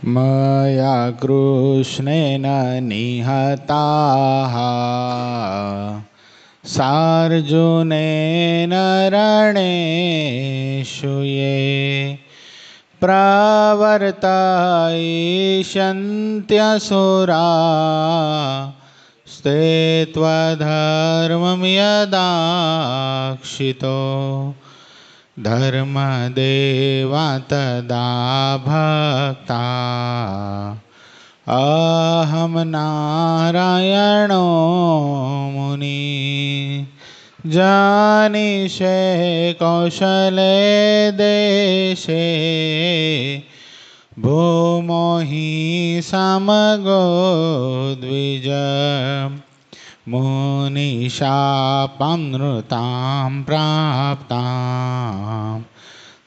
मया कृष्णेन निहताः सार्जुनेन रणेषु ये प्रवर्तयिष्यन्त्यसुरा स्ते त्वधर्मं यदाक्षितो धर्मदेवा तदा भक्ता अहं नारायणो मुनि जानीषे कौशले देशे भूमो हि समगो द्विज मुनिशापं नृतां प्राप्तां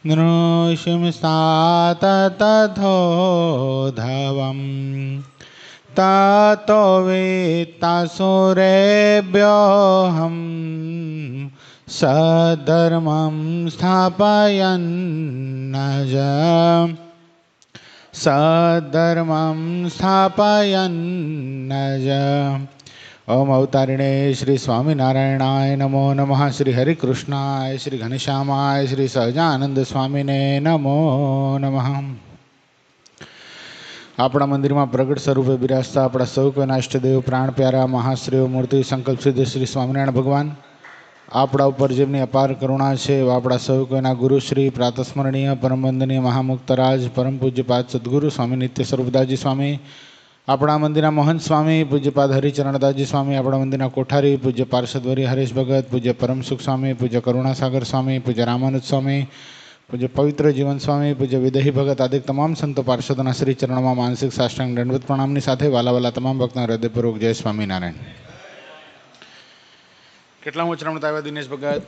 नृसिंस्तात तथोधवम् ततो वित्तासुरेभ्योऽहं सद्धर्मं स्थापयन्नज सद्धर्मं स्थापयन्नज। ओम अवतारिणे श्री स्वामीनारायणाय नमो नमः। श्री हरिकृष्णाय श्री घनश्यामाय श्री सहजानंद स्वामीने नमो नमः। अपना मंदिर में प्रगट स्वरूपे बिराजता अपना सौ कोईना इष्टदेव प्राण प्यारा महाश्रेय मूर्ति संकल्प सिद्ध श्री स्वामीनारायण भगवान आपड़ा उपर जेमनी अपार करुणा है आपड़ा सौ कोईना गुरुश्री प्रातस्मरणीय परम वंदनीय महामुक्तराज परम पूज्यपाद सद्गुरु स्वामी नित्य स्वरूपदासजी स्वामी अपना मंदिर मोहन स्वामी पूज्यपाद हरिचरणदासजी स्वामी अपना मंदिर कोठारी पूज्य पार्षदवरी हरीश भगत पूज्य परम सुख स्वामी पूज्य करुणासागर स्वामी पूज्य रामानुज स्वामी पूज्य पवित्र जीवन स्वामी पूज्य विदेही भगत आदि तमाम संतो पार्षदों श्री चरणों में मानसिक साष्टांग दंडवत प्रणामनी साथे वाला वाला तमाम भक्तों हृदयपूर्वक जय स्वामीनारायण। કેટલામું ચરણમૃત આવ્યા દિનેશ ભગત?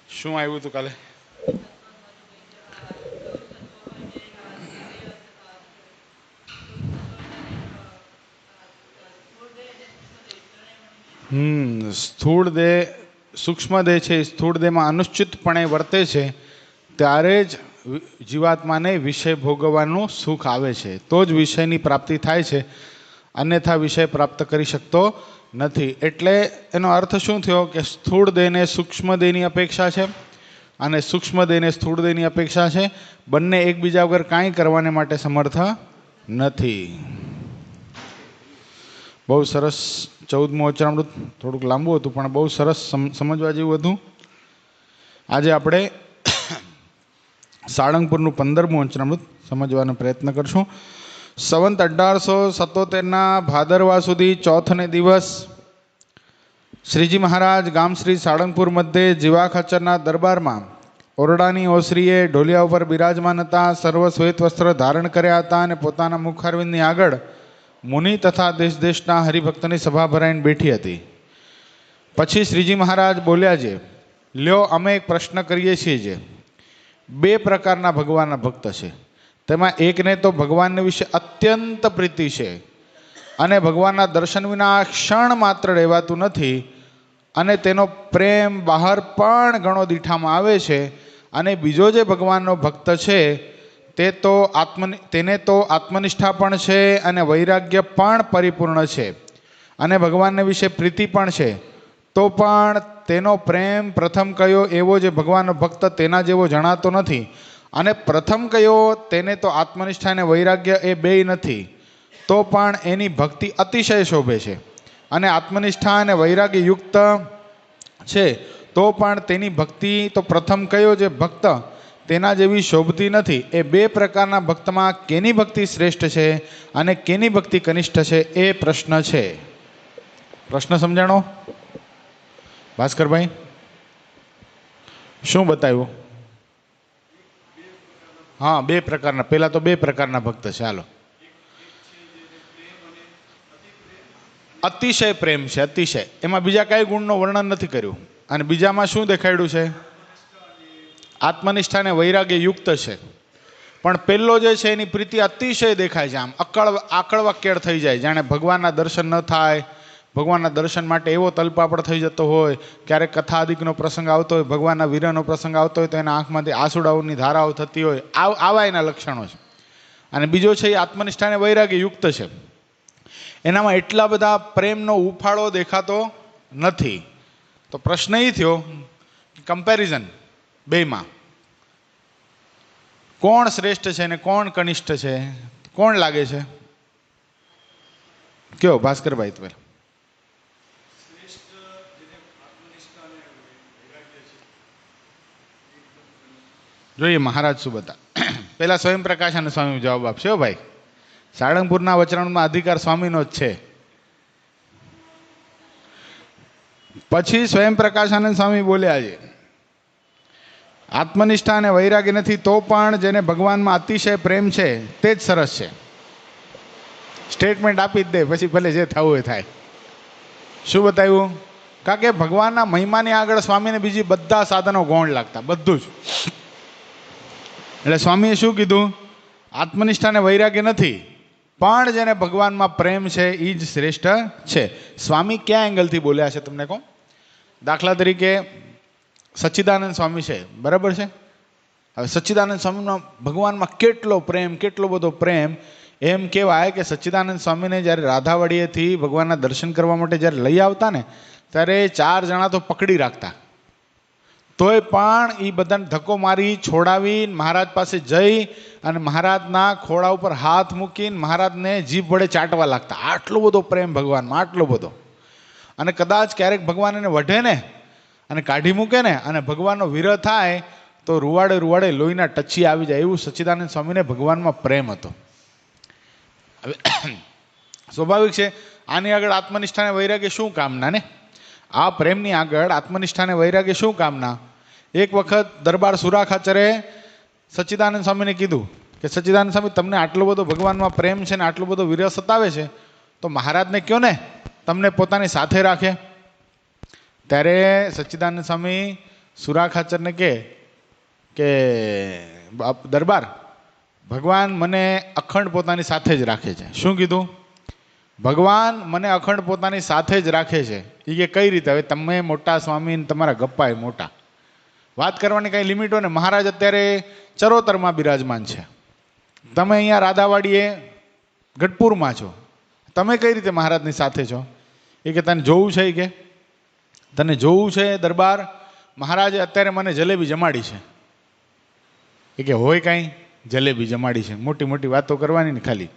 શું આવ્યું હતું કાલે? સ્થૂળ દેહ સૂક્ષ્મ દેહ છે, સ્થૂળ દેહમાં અનિશ્ચિતપણે વર્તે છે ત્યારે જ જીવાત્માને વિષય ભોગવવાનું સુખ આવે છે, તો જ વિષયની પ્રાપ્તિ થાય છે, અન્યથા વિષય પ્રાપ્ત કરી શકતો નથી। એટલે એનો અર્થ શું થયો કે સ્થૂળ દેહને સૂક્ષ્મ દેહની અપેક્ષા છે અને સૂક્ષ્મ દેહને સ્થૂળ દેહની અપેક્ષા છે, બંને એકબીજા વગર કાંઈ કરવાને માટે સમર્થ નથી। બહુ સરસ 14મું વચનામૃત થોડુંક લાંબુ હતું પણ બહુ સરસ સમજવા જેવું હતું। આજે આપણે સાળંગપુરનું 15મું વચનામૃત સમજવાનો પ્રયત્ન કરશું। સંવત 1877ના ભાદરવા સુધી ચોથને દિવસ શ્રીજી મહારાજ ગામ શ્રી સાળંગપુર મધ્યે જીવા ખચ્ચરના દરબારમાં ઓરડાની ઓસરીએ ઢોલિયા ઉપર બિરાજમાન હતા। સર્વ શ્વેત વસ્ત્ર ધારણ કર્યા હતા અને પોતાના મુખારવિંદની આગળ મુનિ તથા દેશ દેશના હરિભક્તની સભા ભરાઈને બેઠી હતી। પછી શ્રીજી મહારાજ બોલ્યા છે, લ્યો અમે એક પ્રશ્ન કરીએ છીએ જે બે પ્રકારના ભગવાનના ભક્ત છે, તેમાં એકને તો ભગવાનને વિશે અત્યંત પ્રીતિ છે અને ભગવાનના દર્શન વિના ક્ષણ માત્ર રહેવાતું નથી અને તેનો પ્રેમ બહાર પણ ઘણો દીઠામાં આવે છે, અને બીજો જે ભગવાનનો ભક્ત છે તેને તો આત્મનિષ્ઠા પણ છે અને વૈરાગ્ય પણ પરિપૂર્ણ છે અને ભગવાનને વિશે પ્રીતિ પણ છે, તો પણ તેનો પ્રેમ પ્રથમ કયો એવો જે ભગવાનનો ભક્ત તેના જેવો જણાતો નથી, અને પ્રથમ કયો તેને તો આત્મનિષ્ઠા અને વૈરાગ્ય એ બેય નથી, તો પણ એની ભક્તિ અતિશય શોભે છે, અને આત્મનિષ્ઠા અને વૈરાગ્ય યુક્ત છે તો પણ તેની ભક્તિ તો પ્રથમ કયો જે ભક્ત તેના જેવી શોભતી નથી। એ બે પ્રકારના ભક્તમાં કેની ભક્તિ શ્રેષ્ઠ છે અને કેની ભક્તિ કનિષ્ઠ છે એ પ્રશ્ન છે। પ્રશ્ન સમજાણો ભાસ્કરભાઈ? શું બતાવ્યું? હા, બે પ્રકારના, પેલા તો બે પ્રકારના ભક્ત છે। હાલો, અતિશય પ્રેમ છે, અતિશય, એમાં બીજા કઈ ગુણનું વર્ણન નથી કર્યું, અને બીજામાં શું દેખાડ્યું છે? આત્મનિષ્ઠા અને વૈરાગ્ય યુક્ત છે, પણ પેલો જે છે એની પ્રીતિ અતિશય દેખાય છે, આમ આકળવાક્યળ થઈ જાય, જાણે ભગવાનના દર્શન ન થાય, ભગવાનના દર્શન માટે એવો તલપાપડ થઈ જતો હોય, ક્યારેક કથા આદિકનો પ્રસંગ આવતો હોય, ભગવાનના વીરનો પ્રસંગ આવતો હોય તો એના આંખમાંથી આંસુડાઓની ધારાઓ થતી હોય, આવા એના લક્ષણો છે। અને બીજો છે એ આત્મનિષ્ઠા અને વૈરાગ્ય યુક્ત છે. એનામાં એટલા બધા પ્રેમનો ઉફાળો દેખાતો નથી. તો પ્રશ્ન એ થયો કમ્પેરિઝન બેમાં કોણ શ્રેષ્ઠ છે ને કોણ કનિષ્ઠ છે? કોણ લાગે છે? કયો ભાસ્કરભાઈ? તો જોઈએ મહારાજ શું બતા. પેલા સ્વયં પ્રકાશાનંદ સ્વામી જવાબ આપશે. ભાઈ, સાળંગપુરના વચરાણમાં અધિકાર સ્વામીનો જ છે. પછી સ્વયં પ્રકાશાનંદ સ્વામી બોલ્યા છે આત્મનિષ્ઠા અને વૈરાગ્ય નથી તો પણ જેને ભગવાનમાં અતિશય પ્રેમ છે તે જ સરસ છે. સ્ટેટમેન્ટ આપી જ દે, પછી ભલે જે થવું એ થાય. શું બતાવ્યું? કારણ કે ભગવાનના મહિમાની આગળ સ્વામીને બીજી બધા સાધનો ગૌણ લાગતા, બધું જ. એટલે સ્વામીએ શું કીધું? આત્મનિષ્ઠા અને વૈરાગ્ય નથી, પણ જેને ભગવાનમાં પ્રેમ છે એ જ શ્રેષ્ઠ છે. સ્વામી કયા એંગલથી બોલ્યા છે તમને કહું? દાખલા તરીકે સચ્ચિદાનંદ સ્વામી છે, બરાબર છે? હવે સચ્ચિદાનંદ સ્વામીનો ભગવાનમાં કેટલો પ્રેમ, કેટલો બધો પ્રેમ. એમ કહેવાય કે સચ્ચિદાનંદ સ્વામીને જ્યારે રાધાવાડીએથી ભગવાનના દર્શન કરવા માટે જ્યારે લઈ આવતા ને, ત્યારે 4 જણા તો પકડી રાખતા. તોય પણ એ બધાને ધક્કો મારી છોડાવી મહારાજ પાસે જઈ અને મહારાજના ખોળા ઉપર હાથ મૂકીને મહારાજને જીભ વડે ચાટવા લાગતા. આટલો બધો પ્રેમ ભગવાનમાં, આટલો બધો. અને કદાચ ક્યારેક ભગવાન એને વઢે ને અને કાઢી મૂકે ને અને ભગવાનનો વિરહ થાય તો રૂવાડે રૂવાડે લોહીના ટચી આવી જાય, એવું સચ્ચિદાનંદ સ્વામીને ભગવાનમાં પ્રેમ હતો. હવે સ્વાભાવિક છે, આની આગળ આત્મનિષ્ઠા અને વૈરાગ્ય શું કામના ને? આ પ્રેમની આગળ આત્મનિષ્ઠા અને વૈરાગ્ય શું કામના? એક વખત દરબાર સુરાખાચરે સચ્ચિદાનંદ સ્વામીને કીધું કે સચ્ચિદાનંદ સ્વામી, તમને આટલો બધો ભગવાનમાં પ્રેમ છે ને આટલો બધો વિરહ સતાવે છે, તો મહારાજને કહો ને તમને પોતાની સાથે રાખે. ત્યારે સચ્ચિદાનંદ સ્વામી સુરાખાચરને કહે કે દરબાર, ભગવાન મને અખંડ પોતાની સાથે જ રાખે છે. શું કીધું? ભગવાન મને અખંડ પોતાની સાથે જ રાખે છે. એ કે કઈ રીતે? હવે તમે મોટા સ્વામી, તમારા ગપ્પા એ મોટા, વાત કરવાની કઈ લિમિટ હોય ને. મહારાજ અત્યારે ચરોતરમાં બિરાજમાન છે, તમે અહીંયા રાધાવાડીએ ગઢપુરમાં છો, તમે કઈ રીતે મહારાજની સાથે છો? એ કે તને જોવું છે? કે તને જોવું છે દરબાર? મહારાજે અત્યારે મને જલેબી જમાડી છે. એ કે હોય કાંઈ? જલેબી જમાડી છે, મોટી મોટી વાતો કરવાની ને ખાલી.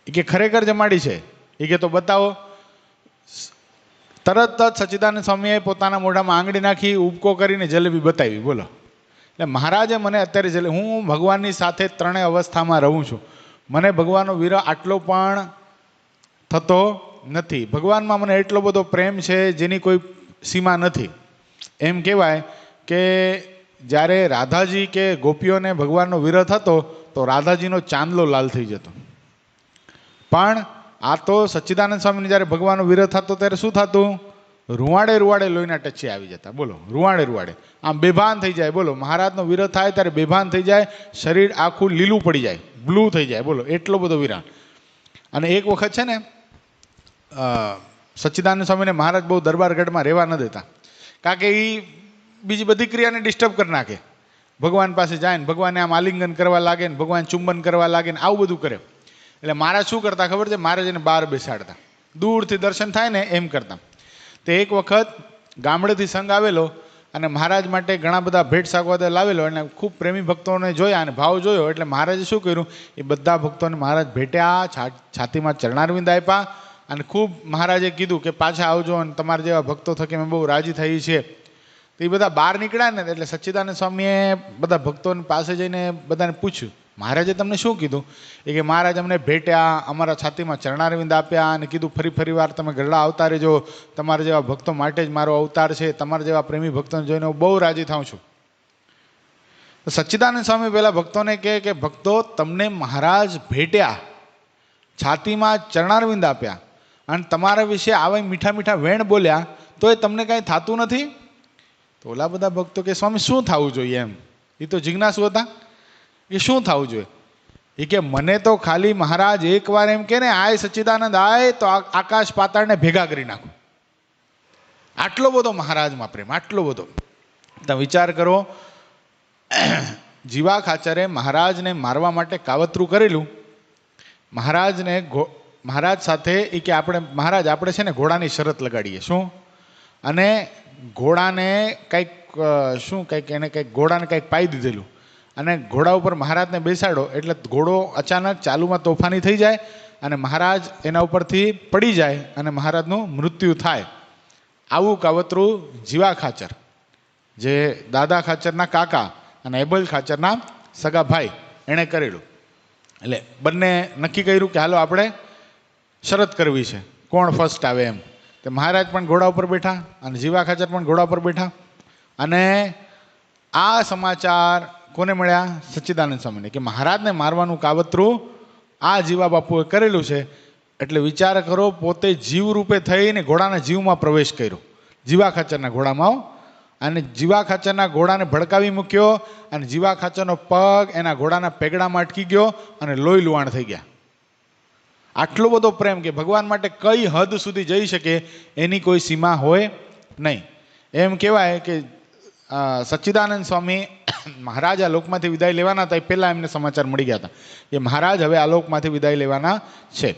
એ કે ખરેખર જમાડી છે? એ કે તો બતાવો. તરત જ સચ્ચિદાનંદ સ્વામીએ પોતાના મોઢામાં આંગળી નાખી ઉપકો કરીને જલેબી બતાવી. બોલો. એટલે મહારાજે મને અત્યારે હું ભગવાનની સાથે 3 અવસ્થામાં રહું છું. મને ભગવાનનો વિરહ આટલો પણ થતો નથી. ભગવાનમાં મને એટલો બધો પ્રેમ છે જેની કોઈ સીમા નથી. એમ કહેવાય કે જ્યારે રાધાજી કે ગોપીઓને ભગવાનનો વિરહ થતો તો રાધાજીનો ચાંદલો લાલ થઈ જતો. પણ આ તો સચ્ચિદાનંદ સ્વામીને જ્યારે ભગવાનનો વિરહ થતો ત્યારે શું થતું? રૂવાડે રૂવાડે લોહીના ટચે આવી જતા. બોલો, રૂવાડે રૂવાડે આમ બેભાન થઈ જાય. બોલો, મહારાજનો વિરહ થાય ત્યારે બેભાન થઈ જાય, શરીર આખું લીલું પડી જાય, બ્લુ થઈ જાય. બોલો, એટલો બધો વિરહ. અને એક વખત છે ને સચ્ચિદાનંદ સ્વામીને મહારાજ બહુ દરબારગઢમાં રહેવા ન દેતા, કારણ કે એ બીજી બધી ક્રિયાને ડિસ્ટર્બ કરી નાખે. ભગવાન પાસે જાય ને ભગવાનને આમ આલિંગન કરવા લાગે ને ભગવાન ચુંબન કરવા લાગે ને આવું બધું કરે. એટલે મહારાજ શું કરતા ખબર છે? મહારાજ એને બહાર બેસાડતા, દૂરથી દર્શન થાય ને એમ કરતા. તે એક વખત ગામડેથી સંઘ આવેલો અને મહારાજ માટે ઘણા બધા ભેટ સાગવાદ લાવેલો અને ખૂબ પ્રેમી ભક્તોને જોયા અને ભાવ જોયો. એટલે મહારાજે શું કર્યું? એ બધા ભક્તોને મહારાજ ભેટ્યા, છાતીમાં ચરણારવિંદ આપ્યા અને ખૂબ મહારાજે કીધું કે પાછા આવજો અને તમારા જેવા ભક્તો થકી અમે બહુ રાજી થઈ છીએ. તો એ બધા બહાર નીકળ્યા ને એટલે સચ્ચિદાનંદ સ્વામીએ બધા ભક્તોની પાસે જઈને બધાને પૂછ્યું, મહારાજે તમને શું કીધું? એ કે મહારાજ અમને ભેટ્યા, અમારા છાતીમાં ચરણારવિંદ આપ્યા અને કીધું ફરી વાર તમે ગરડા આવતા રહેજો, તમારા જેવા ભક્તો માટે જ મારો અવતાર છે, તમારા જેવા પ્રેમી ભક્તોને જોઈને હું બહુ રાજી થાઉં છું. સચ્ચિદાનંદ સ્વામી પેલા ભક્તોને કહે કે ભક્તો, તમને મહારાજ ભેટ્યા, છાતીમાં ચરણારવિંદ આપ્યા અને તમારા વિશે આવા મીઠા મીઠા વેણ બોલ્યા, તોય તમને કાંઈ થતું નથી? તો ઓલા બધા ભક્તો કે સ્વામી શું થવું જોઈએ? એમ એ તો જિજ્ઞાસુ હતા કે શું થવું જોઈએ? એ કે મને તો ખાલી મહારાજ એકવાર એમ કે ને આય સચ્ચિદાનંદ આય તો આકાશ પાતાળને ભેગા કરી નાખો. આટલો બધો મહારાજમાં પ્રેમ, આટલો બધો. તમે વિચાર કરો, જીવા ખાચરે મહારાજને મારવા માટે કાવતરું કરેલું મહારાજને મહારાજ સાથે એ કે મહારાજ આપણે છે ને ઘોડાની શરત લગાડીએ. શું? અને ઘોડાને કંઈક એને કંઈક ઘોડાને કંઈક પાઈ દીધેલું અને ઘોડા ઉપર મહારાજને બેસાડો એટલે ઘોડો અચાનક ચાલુમાં તોફાની થઈ જાય અને મહારાજ એના ઉપરથી પડી જાય અને મહારાજનું મૃત્યુ થાય. આવું કાવતરું જીવા ખાચર, જે દાદા ખાચરના કાકા અને એબલ ખાચરના સગા ભાઈ, એણે કરેલું. એટલે બંને નક્કી કર્યું કે હાલો આપણે શરત કરવી છે, કોણ ફર્સ્ટ આવે એમ. તો મહારાજ પણ ઘોડા ઉપર બેઠા અને જીવા ખાચર પણ ઘોડા ઉપર બેઠા. અને આ સમાચાર કોને મળ્યા? સચ્ચિદાનંદ સ્વામીને, કે મહારાજને મારવાનું કાવતરું આ જીવા બાપુએ કરેલું છે. એટલે વિચાર કરો, પોતે જીવ રૂપે થઈને ઘોડાના જીવમાં પ્રવેશ કર્યો, જીવા ખાચરના ઘોડામાં. અને જીવા ખાચરના ઘોડાને ભડકાવી મૂક્યો અને જીવા ખાચરનો પગ એના ઘોડાના પેગડામાં અટકી ગયો અને લોહી લુહાણ થઈ ગયા. આટલો બધો પ્રેમ કે ભગવાન માટે કઈ હદ સુધી જઈ શકે એની કોઈ સીમા હોય નહીં. એમ કહેવાય કે સચ્ચિદાનંદ સ્વામી મહારાજ આ લોકમાંથી વિદાય લેવાના હતા એ પહેલાં એમને સમાચાર મળી ગયા હતા કે મહારાજ હવે આ લોકમાંથી વિદાય લેવાના છે.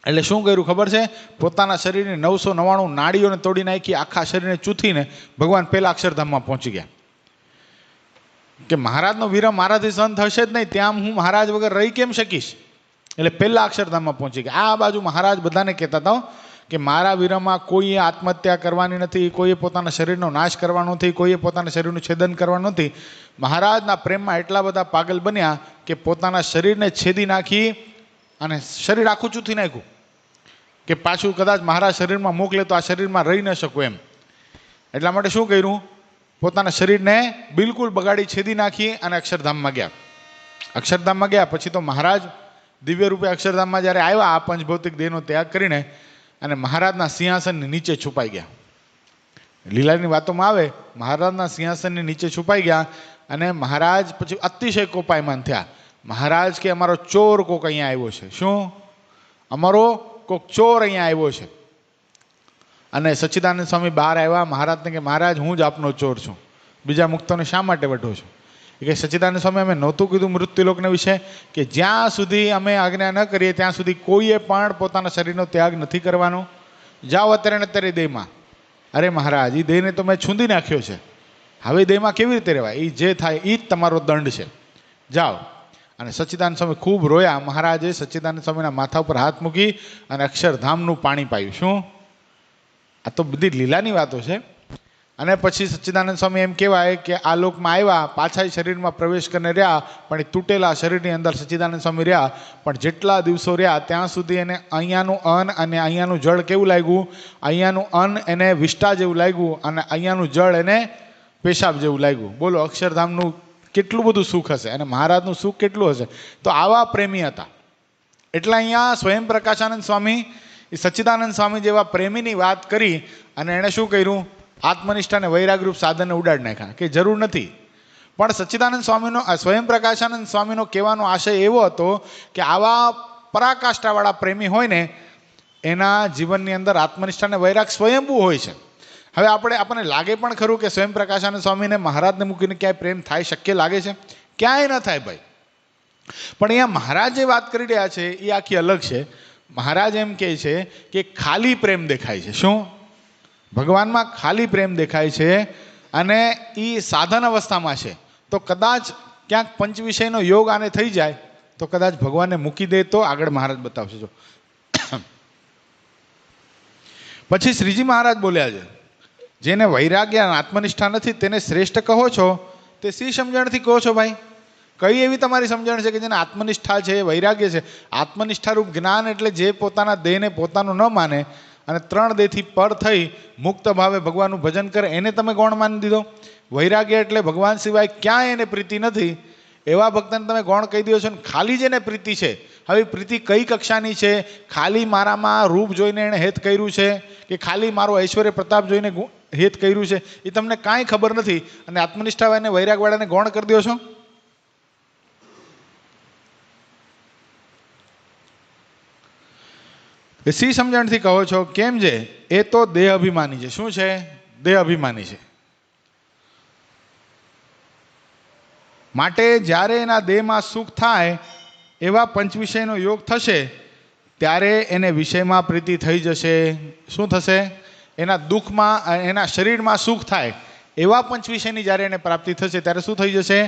એટલે શું કર્યું ખબર છે? પોતાના શરીરની 999 નાડીઓને તોડી નાખી, આખા શરીરને ચૂથીને ભગવાન પહેલા અક્ષરધામમાં પહોંચી ગયા. કે મહારાજનો વિરહ મારાથી સહન થશે જ નહીં, ત્યાં હું મહારાજ વગર રહી કેમ શકીશ? એટલે પહેલા અક્ષરધામમાં પહોંચી ગયા. આ બાજુ મહારાજ બધાને કહેતા હતા કે મારા વિરહમાં કોઈએ આત્મહત્યા કરવાની નથી, કોઈએ પોતાના શરીરનો નાશ કરવાનો નથી, કોઈએ પોતાના શરીરનું છેદન કરવાનું નથી. મહારાજના પ્રેમમાં એટલા બધા પાગલ બન્યા કે પોતાના શરીરને છેદી નાખી અને શરીર આખું ચૂથી નાખ્યું કે પાછું કદાચ મહારાજ શરીરમાં મોકલે તો આ શરીરમાં રહી ન શકું એમ. એટલા માટે શું કર્યું? પોતાના શરીરને બિલકુલ બગાડી છેદી નાખી અને અક્ષરધામમાં ગયા. અક્ષરધામમાં ગયા પછી તો મહારાજ દિવ્ય રૂપે અક્ષરધામમાં જ્યારે આવ્યા, આ પંચભૌતિક દેહનો ત્યાગ કરીને, અને મહારાજના સિંહાસનની નીચે છુપાઈ ગયા. લીલાની વાતોમાં આવે, મહારાજના સિંહાસનની નીચે છુપાઈ ગયા અને મહારાજ પછી અતિશય કોપાયમાન થયા. મહારાજ કે અમારો ચોર કોક અહીંયા આવ્યો છે. શું? અમારો કોક ચોર અહીંયા આવ્યો છે. અને સચ્ચિદાનંદ સ્વામી બહાર આવ્યા. મહારાજને કે મહારાજ હું જ આપનો ચોર છું, બીજા મુક્તોને શા માટે વઢો છો? કે સચ્ચિદાનંદ સ્વામી અમે નહોતું કીધું મૃત્યુલોકને વિશે કે જ્યાં સુધી અમે આજ્ઞા ન કરીએ ત્યાં સુધી કોઈએ પણ પોતાના શરીરનો ત્યાગ નથી કરવાનો. જાઓ અત્યારે ને અત્યારે દેહમાં. અરે મહારાજ, એ દેહને તો મેં છૂંદી નાખ્યો છે, હવે દેહમાં કેવી રીતે રહેવાય? એ જે થાય એ જ તમારો દંડ છે, જાઓ. અને સચ્ચિદાનંદ સ્વામી ખૂબ રોયા. મહારાજે સચ્ચિદાનંદ સ્વામીના માથા ઉપર હાથ મૂકી અને અક્ષરધામનું પાણી પાયું. શું? આ તો બધી લીલાની વાતો છે. અને પછી સચ્ચિદાનંદ સ્વામી એમ કહેવાય કે આ લોકમાં આવ્યા, પાછા શરીરમાં પ્રવેશ કરીને રહ્યા, પણ એ તૂટેલા શરીરની અંદર સચ્ચિદાનંદ સ્વામી રહ્યા. પણ જેટલા દિવસો રહ્યા ત્યાં સુધી એને અહીંયાનું અન્ન અને અહીંયાનું જળ કેવું લાગ્યું? અહીંયાનું અન્ન એને વિષ્ટા જેવું લાગ્યું અને અહીંયાનું જળ એને પેશાબ જેવું લાગ્યું. બોલો, અક્ષરધામનું કેટલું બધું સુખ હશે અને મહારાજનું સુખ કેટલું હશે? તો આવા પ્રેમી હતા. એટલે અહીંયા સ્વયં પ્રકાશાનંદ સ્વામી, સચ્ચિદાનંદ સ્વામી જેવા પ્રેમીની વાત કરી અને એણે શું કર્યું? આત્મનિષ્ઠા અને વૈરાગરૂપ સાધનને ઉડાડી નાખ્યા કે જરૂર નથી. પણ સચ્ચિદાનંદ સ્વામીનો, સ્વયં પ્રકાશાનંદ સ્વામીનો કહેવાનો આશય એવો હતો કે આવા પરાકાષ્ઠાવાળા પ્રેમી હોય ને એના જીવનની અંદર આત્મનિષ્ઠા અને વૈરાગ સ્વયંભૂ હોય છે. હવે આપણને લાગે પણ ખરું કે સ્વયં પ્રકાશાનંદ સ્વામીને મહારાજને મૂકીને ક્યાંય પ્રેમ થાય? શક્ય લાગે છે? ક્યાંય ન થાય ભાઈ. પણ અહીંયા મહારાજ જે વાત કરી રહ્યા છે એ આખી અલગ છે. મહારાજ એમ કહે છે કે ખાલી પ્રેમ દેખાય છે. શું? ભગવાનમાં ખાલી પ્રેમ દેખાય છે અને એ સાધન અવસ્થામાં છે. તો કદાચ ક્યાંક પંચ વિષયનો યોગ આને થઈ જાય તો કદાચ ભગવાનને મૂકી દે તો આગળ મહારાજ બતાવશે. જો પછી શ્રીજી મહારાજ બોલ્યા છે, જેને વૈરાગ્ય અને આત્મનિષ્ઠા નથી તેને શ્રેષ્ઠ કહો છો, તે શી સમજણથી કહો છો ભાઈ? કઈ એવી તમારી સમજણ છે કે જેને આત્મનિષ્ઠા છે, વૈરાગ્ય છે? આત્મનિષ્ઠારૂપ જ્ઞાન એટલે જે પોતાના દેહને પોતાનું ન માને અને 3 દેહથી પર થઈ મુક્ત ભાવે ભગવાનનું ભજન કરે, એને તમે ગૌણ માની દીધો. વૈરાગ્ય એટલે ભગવાન સિવાય ક્યાંય એને પ્રીતિ નથી એવા ભક્તને તમે ગૌણ કહી દો છો. ખાલી જેને પ્રીતિ છે, હવે પ્રીતિ કઈ કક્ષાની છે? ખાલી મારામાં રૂપ જોઈને એણે હેત કર્યું છે કે ખાલી મારો ઐશ્વર્ય પ્રતાપ જોઈને હેત કર્યું છે? એ તમને કાંઈ ખબર નથી અને આત્મનિષ્ઠાવાળાને વૈરાગવાળાને ગૌણ કરી દો છો. સી સમજણથી કહો છો? કેમ છે? એ તો દેહ અભિમાની છે. શું છે? દેહ અભિમાની છે. માટે જ્યારે એના દેહમાં સુખ થાય એવા પંચવિષયનો યોગ થશે ત્યારે એને વિષયમાં પ્રીતિ થઈ જશે. શું થશે? એના દુઃખમાં, એના શરીરમાં સુખ થાય એવા પંચવિષયની જ્યારે એને પ્રાપ્તિ થશે ત્યારે શું થઈ જશે?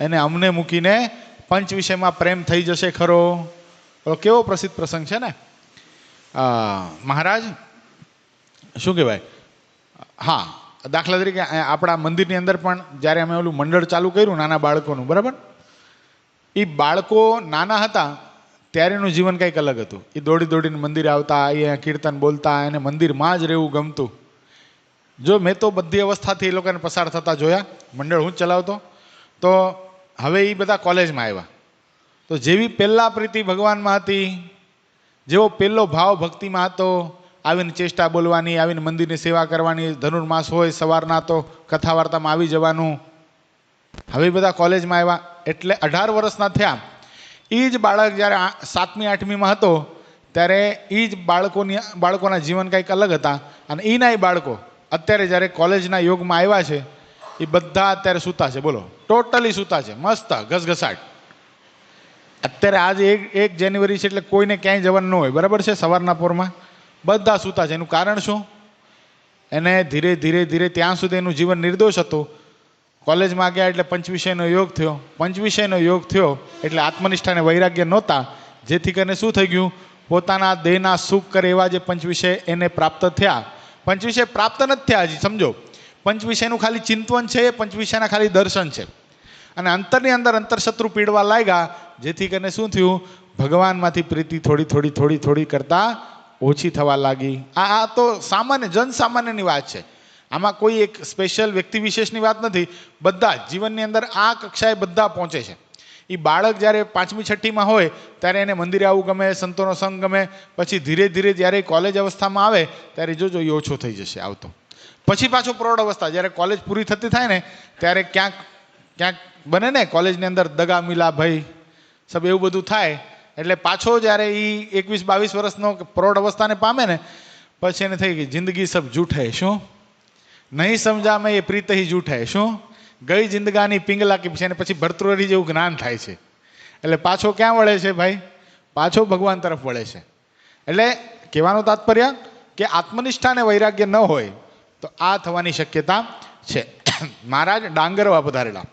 એને અમને મૂકીને પંચવિષયમાં પ્રેમ થઈ જશે ખરો. કેવો પ્રસિદ્ધ પ્રસંગ છે ને. મહારાજ શું કહેવાય, હા, દાખલા તરીકે આપણા મંદિરની અંદર પણ જ્યારે અમે ઓલું મંડળ ચાલુ કર્યું નાના બાળકોનું, બરાબર, એ બાળકો નાના હતા ત્યારે એનું જીવન કંઈક અલગ હતું. એ દોડી દોડીને મંદિરે આવતા, અહીંયા કીર્તન બોલતા, એને મંદિરમાં જ રહેવું ગમતું. જો મેં તો બધી અવસ્થાથી એ લોકોને પસાર થતા જોયા, મંડળ હું જ ચલાવતો. તો હવે એ બધા કોલેજમાં આવ્યા તો જેવી પહેલાં પ્રીતિ ભગવાનમાં હતી, જેવો પહેલો ભાવ ભક્તિમાં હતો, આવીને ચેષ્ટા બોલવાની, આવીને મંદિરની સેવા કરવાની, ધનુર્માસ હોય સવારના તો કથા વાર્તામાં આવી જવાનું. હવે બધા કોલેજમાં આવ્યા એટલે 18 વર્ષના થયા. એ જ બાળક જ્યારે 7મી 8મીમાં હતો ત્યારે એ જ બાળકોના જીવન કંઈક અલગ હતા. અને એના બાળકો અત્યારે જ્યારે કોલેજના યોગમાં આવ્યા છે એ બધા અત્યારે સૂતા છે. બોલો, ટોટલી સૂતા છે, મસ્ત ઘસઘસાટ. અત્યારે આજે 1 જાન્યુઆરી છે એટલે કોઈને ક્યાંય જવાનું ન હોય, બરાબર છે, સવારના પોરમાં બધા સૂતા છે. એનું કારણ શું? એને ધીરે ધીરે ધીરે ત્યાં સુધી એનું જીવન નિર્દોષ હતું. કોલેજમાં ગયા એટલે પંચવિષયનો યોગ થયો. પંચવિષયનો યોગ થયો એટલે આત્મનિષ્ઠા અને વૈરાગ્ય નહોતા, જેથી કરીને શું થઈ ગયું? પોતાના દેહના સુખ કરે એવા જે પંચવિષય એને પ્રાપ્ત થયા. પંચવિષય પ્રાપ્ત નથી થયા હજી, સમજો. પંચવિષયનું ખાલી ચિંતન છે, પંચવિષયના ખાલી દર્શન છે. અને અંતરની અંદર અંતરશત્રુ પીડવા લાગ્યા, જેથી કરીને શું થયું? ભગવાનમાંથી પ્રીતિ થોડી થોડી થોડી થોડી કરતાં ઓછી થવા લાગી. આ તો સામાન્ય જનસામાન્યની વાત છે. આમાં કોઈ એક સ્પેશિયલ વ્યક્તિ વિશેષની વાત નથી. બધા જીવનની અંદર આ કક્ષાએ બધા પહોંચે છે. એ બાળક જ્યારે 5મી 6મીમાં હોય ત્યારે એને મંદિરે આવવું ગમે, સંતોનો સંગ ગમે. પછી ધીરે ધીરે જ્યારે કોલેજ અવસ્થામાં આવે ત્યારે જોજો એ ઓછો થઈ જશે આવતો. પછી પાછો પ્રૌઢ અવસ્થા, જ્યારે કોલેજ પૂરી થતી થાય ને ત્યારે ક્યાંક ક્યાંક બને ને કોલેજની અંદર દગા મિલા ભાઈ સબ એવું બધું થાય. એટલે પાછો જ્યારે એ 21-22 વર્ષનો પ્રૌઢ અવસ્થાને પામે ને પછી એને થઈ ગઈ જિંદગી સબ જૂઠ હૈ. શું? નહીં સમજા મેં એ પ્રીત હી જૂઠ હૈ. શું? ગઈ જિંદગાની પિંગલા કી છે. અને પછી ભર્તૃહરી જેવું જ્ઞાન થાય છે. એટલે પાછો ક્યાં વળે છે ભાઈ? પાછો ભગવાન તરફ વળે છે. એટલે કહેવાનું તાત્પર્ય કે આત્મનિષ્ઠા અને વૈરાગ્ય ન હોય તો આ થવાની શક્યતા છે. મહારાજ ડાંગરવા પધારેલા.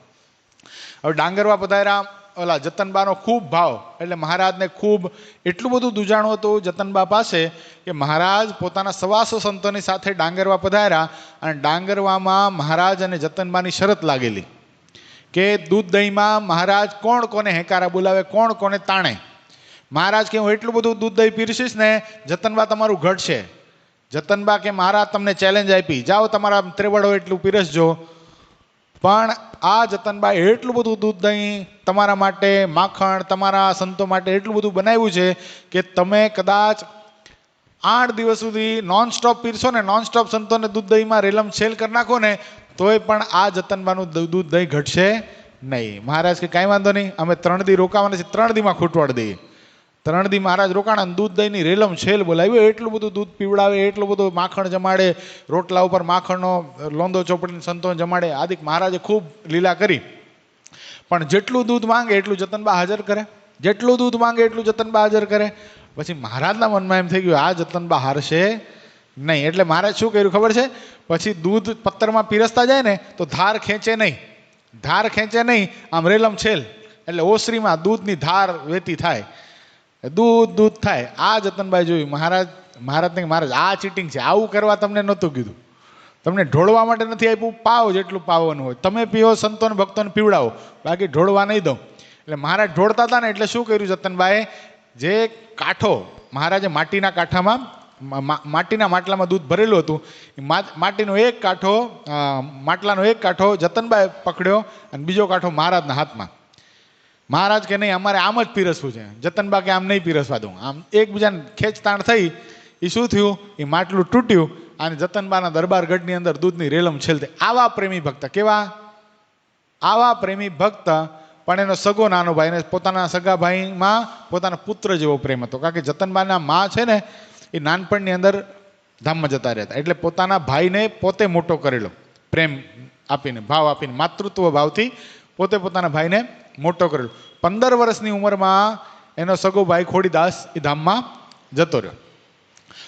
હવે ડાંગરવા પધાર્યા, ઓલા જતનબાનો ખૂબ ભાવ, એટલે મહારાજને ખૂબ એટલું બધું દુજાણું હતું જતનબા પાસે કે મહારાજ પોતાના 125 સંતોની સાથે ડાંગરવા પધાર્યા. અને ડાંગરવામાં મહારાજ અને જતનબાની શરત લાગેલી કે દૂધ દહીંમાં મહારાજ કોણ કોને હેકારા બોલાવે, કોણ કોને તાણે. મહારાજ કે હું એટલું બધું દૂધ દહીં પીરસીશ ને જતનબા તમારું ઘટશે. જતનબા કે મહારાજ તમને ચેલેન્જ આપી, જાઓ તમારા ત્રેવડ હોય એટલું પીરસજો. પણ આ જતનબા એટલું બધું દૂધ દહીં તમારા માટે, માખણ તમારા સંતો માટે એટલું બધું બનાવ્યું છે કે તમે કદાચ 8 દિવસ સુધી નોનસ્ટોપ પીરસો ને, નોનસ્ટોપ સંતોને દૂધ દહીંમાં રેલમ છેલ કરી નાખો ને તોય પણ આ જતનબાનું દૂધ દહીં ઘટશે નહીં. મહારાજ કે કાંઈ વાંધો નહીં, અમે 3 દી રોકાવાના છે, 3 દીમાં ખૂટવાડી દઈએ. 3 દી મહારાજ રોકાણા, દૂધ દહીંની રેલમ છેલ બોલાવ્યું. એટલું બધું દૂધ પીવડાવે, એટલું બધું માખણ જમાડે, રોટલા ઉપર માખણનો લોંદો ચોપડીને સંતોને જમાડે. આદિક મહારાજે ખૂબ લીલા કરી. પણ જેટલું દૂધ માંગે એટલું જતનબા હાજર કરે, જેટલું દૂધ માંગે એટલું જતનબા હાજર કરે. પછી મહારાજના મનમાં એમ થઈ ગયું આ જતનબા હારશે નહીં. એટલે મહારાજ શું કર્યું ખબર છે? પછી દૂધ પત્તરમાં પીરસતા જાય ને તો ધાર ખેંચે નહીં, ધાર ખેંચે નહીં, આમ રેલમ છેલ, એટલે ઓસરીમાં દૂધની ધાર વહેતી થાય, દૂધ દૂધ થાય. આ જતનબાઈ જોયું. મહારાજને મહારાજ આ ચીટિંગ છે, આવું કરવા તમને નહોતું કીધું. તમને ઢોળવા માટે નથી આપ્યું, પાવ જેટલું પાવાનું હોય તમે પીવો, સંતોને ભક્તોને પીવડાવો, બાકી ઢોળવા નહીં દો. એટલે મહારાજ ઢોળતા હતા ને એટલે શું કર્યું જતનબાએ? જે કાંઠો મહારાજે માટીના કાંઠામાં, માટીના માટલામાં દૂધ ભરેલું હતું, માટીનો એક કાંઠો, માટલાનો એક કાંઠો જતનબાએ પકડ્યો અને બીજો કાંઠો મહારાજના હાથમાં. મહારાજ કે નહીં અમારે આમ જ પીરસવું છે. જતનબા કે આમ નહીં પીરસવા દઉં. આમ એકબીજાને ખેંચતાણ થઈ. એ શું થયું? એ માટલું તૂટ્યું અને જતનબાના દરબારગઢની અંદર દૂધની રેલમ છેલ થઈ. આવા પ્રેમી ભક્ત, કેવા? આવા પ્રેમી ભક્ત. પણ એનો સગો નાનો ભાઈ, ને પોતાના સગા ભાઈમાં પોતાના પુત્ર જેવો પ્રેમ હતો. કારણ કે જતનબાના મા છે ને એ નાનપણની અંદર ધામમાં જતા રહેતા, એટલે પોતાના ભાઈને પોતે મોટો કરેલો, પ્રેમ આપીને, ભાવ આપીને, માતૃત્વ ભાવથી પોતે પોતાના ભાઈને મોટો કરેલો. 15 વર્ષની ઉંમરમાં એનો સગો ભાઈ ખોડીદાસ એ ધામમાં જતો રહ્યો.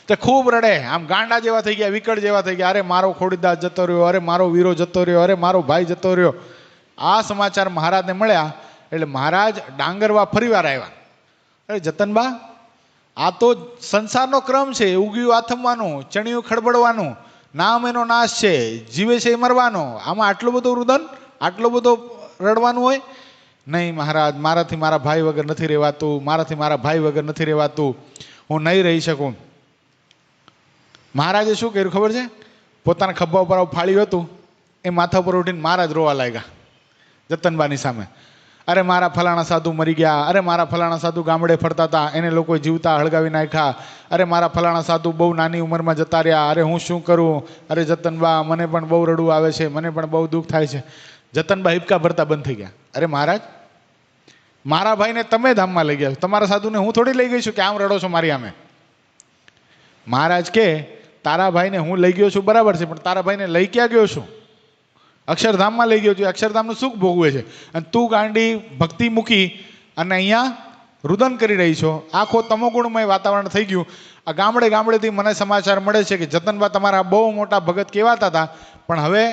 તે ખૂબ રડે, આમ ગાંડા જેવા થઈ ગયા, વિકટ જેવા થઈ ગયા. અરે મારો ખોડીદાસ જતો રહ્યો, અરે મારો વીરો જતો રહ્યો, અરે મારો ભાઈ જતો રહ્યો. આ સમાચાર મહારાજને મળ્યા એટલે મહારાજ ડાંગરવા ફરીવાર આવ્યા. અરે જતનબા, આ તો સંસારનો ક્રમ છે, ઉગ્યું આથમવાનું, ચણિયું ખડબડવાનું, નામ એનો નાશ છે, જીવે છે એ મરવાનો. આમાં આટલું બધું રુદન, આટલો બધો રડવાનું હોય? નહીં મહારાજ, મારાથી મારા ભાઈ વગર નથી રહેવાતું, મારાથી મારા ભાઈ વગર નથી રહેવાતું, હું નહીં રહી શકું. મહારાજે શું કર્યું ખબર છે? પોતાના ખભા ઉપર ફાળ્યું હતું એ માથા પર ઉઠીને મહારાજ રોવા લાગ્યા જતનબાની સામે. અરે મારા ફલાણા સાધુ મરી ગયા, અરે મારા ફલાણા સાધુ ગામડે ફરતા હતા, એને લોકોએ જીવતા હળગાવી નાખ્યા, અરે મારા ફલાણા સાધુ બહુ નાની ઉંમરમાં જતા રહ્યા, અરે હું શું કરું, અરે જતનબા મને પણ બહુ રડવું આવે છે, મને પણ બહુ દુઃખ થાય છે. જતનબા હિબકા ભરતા બંધ થઈ ગયા. અરે મહારાજ, મારા ભાઈને તમે ધામમાં લઈ ગયા, તમારા સાધુને હું થોડી લઈ ગઈ છું કે આમ રડો છો મારી આમે. મહારાજ કે તારા ભાઈને હું લઈ ગયો છું બરાબર છે, પણ તારા ભાઈને લઈ ક્યાં ગયો છું? અક્ષરધામમાં લઈ ગયો છું, અક્ષરધામનું સુખ ભોગવે છે, અને તું ગાંડી ભક્તિ મૂકી અને અહીંયા રુદન કરી રહી છો. આખો તમોગુણમય વાતાવરણ થઈ ગયું. આ ગામડે ગામડેથી મને સમાચાર મળે છે કે જતનબા તમારા બહુ મોટા ભગત કહેવાતા હતા, પણ હવે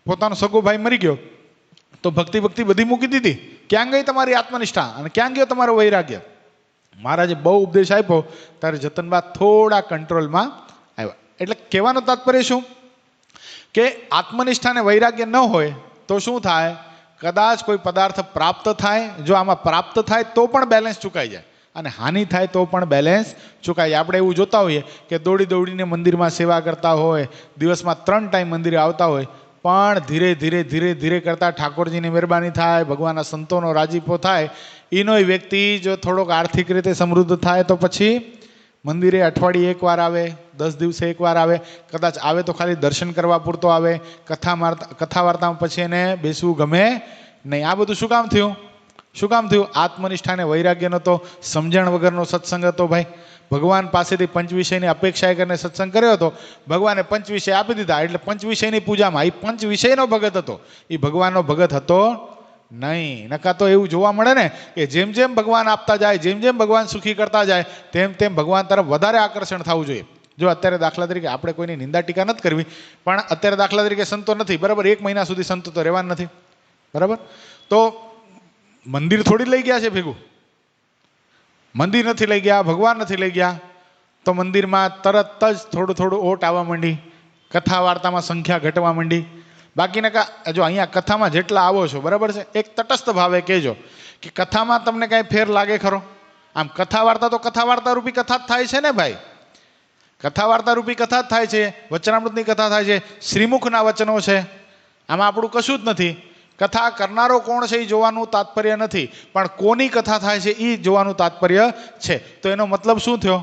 પોતાનો સગો ભાઈ મરી ગયો તો ભક્તિ ભક્તિ બધી મૂકી દીધી. ક્યાં ગઈ તમારી આત્મનિષ્ઠા અને ક્યાં ગયો તમારો વૈરાગ્ય? મહારાજે બહુ ઉપદેશ આપ્યો ત્યારે જતનબા થોડા કંટ્રોલમાં આવ્યા. એટલે કહેવાનો તાત્પર્ય શું કે આત્મનિષ્ઠા અને વૈરાગ્ય ન હોય તો શું થાય? કદાચ કોઈ પદાર્થ પ્રાપ્ત થાય, જો આમાં પ્રાપ્ત થાય તો પણ બેલેન્સ ચૂકાઈ જાય, અને હાનિ થાય તો પણ બેલેન્સ ચૂકાઈ જાય. આપણે એવું જોતા હોઈએ કે દોડી દોડીને મંદિરમાં સેવા કરતા હોય, દિવસમાં 3 ટાઈમ મંદિરે આવતા હોય, પણ ધીરે ધીરે ધીરે ધીરે કરતાં ઠાકોરજીની મહેરબાની થાય, ભગવાનના સંતોનો રાજીપો થાય, એનો વ્યક્તિ જો થોડોક આર્થિક રીતે સમૃદ્ધ થાય તો પછી મંદિરે અઠવાડિયે એકવાર આવે, 10 દિવસે એકવાર આવે, કદાચ આવે તો ખાલી દર્શન કરવા પૂરતો આવે, કથા વાર્તામાં પછી એને બેસવું ગમે નહીં. આ બધું શું કામ થયું? શું કામ થયું? આત્મનિષ્ઠા અને વૈરાગ્યનો તો સમજણ વગરનો સત્સંગ હતો ભાઈ. ભગવાન પાસેથી પંચવિષયની અપેક્ષા કરીને સત્સંગ કર્યો હતો, ભગવાને પંચવિષય આપી દીધા, એટલે પંચવિષયની પૂજામાં એ પંચવિષયનો ભગત હતો, એ ભગવાનનો ભગત હતો નહીં. નકા તો એવું જોવા મળે ને કે જેમ જેમ ભગવાન આપતા જાય, જેમ જેમ ભગવાન સુખી કરતા જાય, તેમ તેમ ભગવાન તરફ વધારે આકર્ષણ થવું જોઈએ. જો અત્યારે દાખલા તરીકે આપણે કોઈની નિંદા ટીકા નથી કરવી, પણ અત્યારે દાખલા તરીકે સંતો નથી, બરાબર, 1 મહિના સુધી સંતો તો રહેવાના નથી, બરાબર, તો મંદિર થોડી લઈ ગયા છે ભેગું? મંદિર નથી લઈ ગયા, ભગવાન નથી લઈ ગયા, તો મંદિરમાં તરત જ થોડું થોડું ઓટ આવવા માંડી, કથા વાર્તામાં સંખ્યા ઘટવા માંડી. બાકીના જો અહીંયા કથામાં જેટલા આવો છો, બરાબર છે, એક તટસ્થ ભાવે કહેજો કે કથામાં તમને કાંઈ ફેર લાગે ખરો? આમ કથા વાર્તા તો કથા વાર્તા રૂપી કથા જ થાય છે ને ભાઈ, કથા વાર્તા રૂપી કથા જ થાય છે, વચનામૃતની કથા થાય છે, શ્રીમુખના વચનો છે, આમાં આપણું કશું જ નથી. કથા કરનારો કોણ છે એ જોવાનું તાત્પર્ય નથી, પણ કોની કથા થાય છે એ જોવાનું તાત્પર્ય છે. તો એનો મતલબ શું થયો?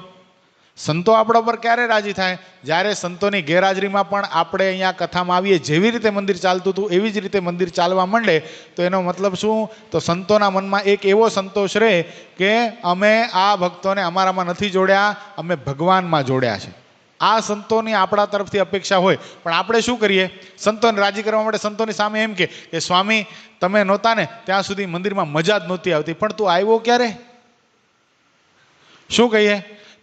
સંતો આપણા પર ક્યારે રાજી થાય? જ્યારે સંતોની ગેરહાજરીમાં પણ આપણે અહીંયા કથામાં આવીએ, જેવી રીતે મંદિર ચાલતું હતું એવી જ રીતે મંદિર ચાલવા માંડે, તો એનો મતલબ શું? તો સંતોના મનમાં એક એવો સંતોષ રહે કે અમે આ ભક્તોને અમારામાં નથી જોડ્યા, અમે ભગવાનમાં જોડ્યા છે. આ સંતોની આપણા તરફથી અપેક્ષા હોય, પણ આપણે શું કરીએ? સંતોને રાજી કરવા માટે સંતોની સામે એમ કે સ્વામી તમે નહોતા ને ત્યાં સુધી મંદિરમાં મજા જ નહોતી આવતી, પણ તું આવ્યો ક્યારે? શું કહીએ?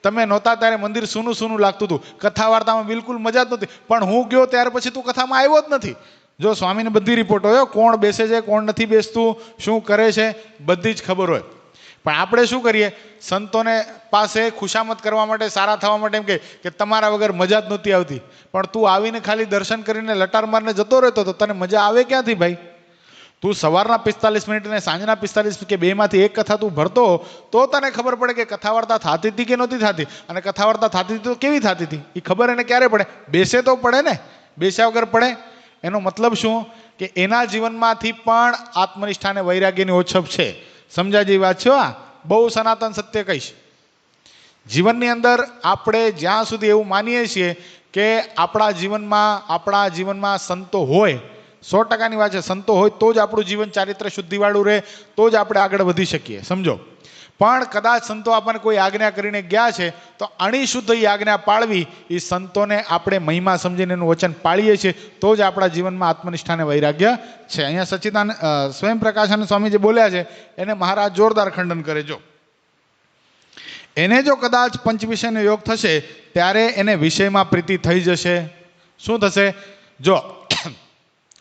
તમે નહોતા ત્યારે મંદિર સૂનું સૂનું લાગતું હતું, કથા વાર્તામાં બિલકુલ મજા જ નહોતી, પણ હું ગયો ત્યાર પછી તું કથામાં આવ્યો જ નથી. જો સ્વામીને બધી રિપોર્ટ હોય, કોણ બેસે છે, કોણ નથી બેસતું, શું કરે છે, બધી જ ખબર હોય. પણ આપણે શું કરીએ? સંતોને પાસે ખુશામત કરવા માટે, સારા થવા માટે એમ કે તમારા વગર મજા જ નહોતી આવતી, પણ તું આવીને ખાલી દર્શન કરીને લટાર મારને જતો રહેતો તો તને મજા આવે ક્યાંથી ભાઈ? તું સવારના 45 મિનિટ અને સાંજના 45 કે 2 માંથી એક કથા તું ભરતો તો તને ખબર પડે કે કથા વાર્તા થતી હતી કે નહોતી થતી, અને કથા વાર્તા થતી હતી તો કેવી થતી હતી એ ખબર એને ક્યારે પડે? બેસે તો પડે ને, બેસ્યા વગર પડે? એનો મતલબ શું કે એના જીવનમાંથી પણ આત્મનિષ્ઠા અને વૈરાગ્યની ઓછપ છે. સમજાય જેવી વાત છે. આ બહુ સનાતન સત્ય કહીશ. જીવનની અંદર આપણે જ્યાં સુધી એવું માનીએ છીએ કે આપણા જીવનમાં સંતો હોય, 100%ની વાત છે, સંતો હોય તો જ આપણું જીવન ચારિત્ર શુદ્ધિવાળું રહે, તો જ આપણે આગળ વધી શકીએ, સમજો. પણ કદાચ સંતો આપણને કોઈ આજ્ઞા કરીને ગયા છે તો અણિશુદ્ધ એ આજ્ઞા પાળવી, એ સંતોને આપણે મહિમા સમજીને એનું વચન પાળીએ છીએ તો જ આપણા જીવનમાં આત્મનિષ્ઠા અને વૈરાગ્ય છે. અહીંયા સચ્ચિદાનંદ સ્વયં પ્રકાશાનંદ સ્વામી જે બોલ્યા છે એને મહારાજ જોરદાર ખંડન કરે. જો એને જો કદાચ પંચવિષયનો યોગ થશે ત્યારે એને વિષયમાં પ્રીતિ થઈ જશે. શું થશે? જો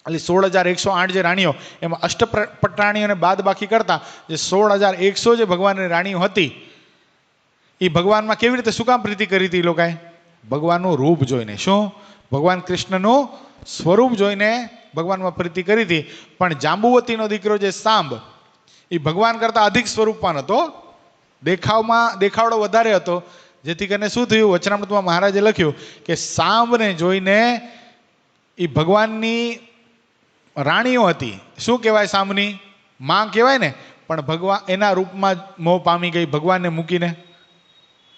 એટલે 16,108 જે રાણીઓ, એમાં અષ્ટપટરાણીઓને બાદ બાકી કરતા જે 16,100 જે ભગવાનની રાણીઓ હતી, એ ભગવાનમાં કેવી રીતે શું કામ પ્રીતિ કરી હતી? લોકોએ ભગવાનનું રૂપ જોઈને, શું ભગવાન કૃષ્ણનું સ્વરૂપ જોઈને ભગવાનમાં પ્રીતિ કરી હતી. પણ જાંબુવતીનો દીકરો જે સાંબ, એ ભગવાન કરતાં અધિક સ્વરૂપવાન હતો, દેખાવડો વધારે હતો. જેથી કરીને શું થયું? વચનામૃતમાં મહારાજે લખ્યું કે સાંબને જોઈને એ ભગવાનની રાણીઓ હતી. શું કહેવાય? સાંભની માં કહેવાય ને. પણ ભગવાન એના રૂપમાં મોહ પામી ગઈ ભગવાનને મૂકીને.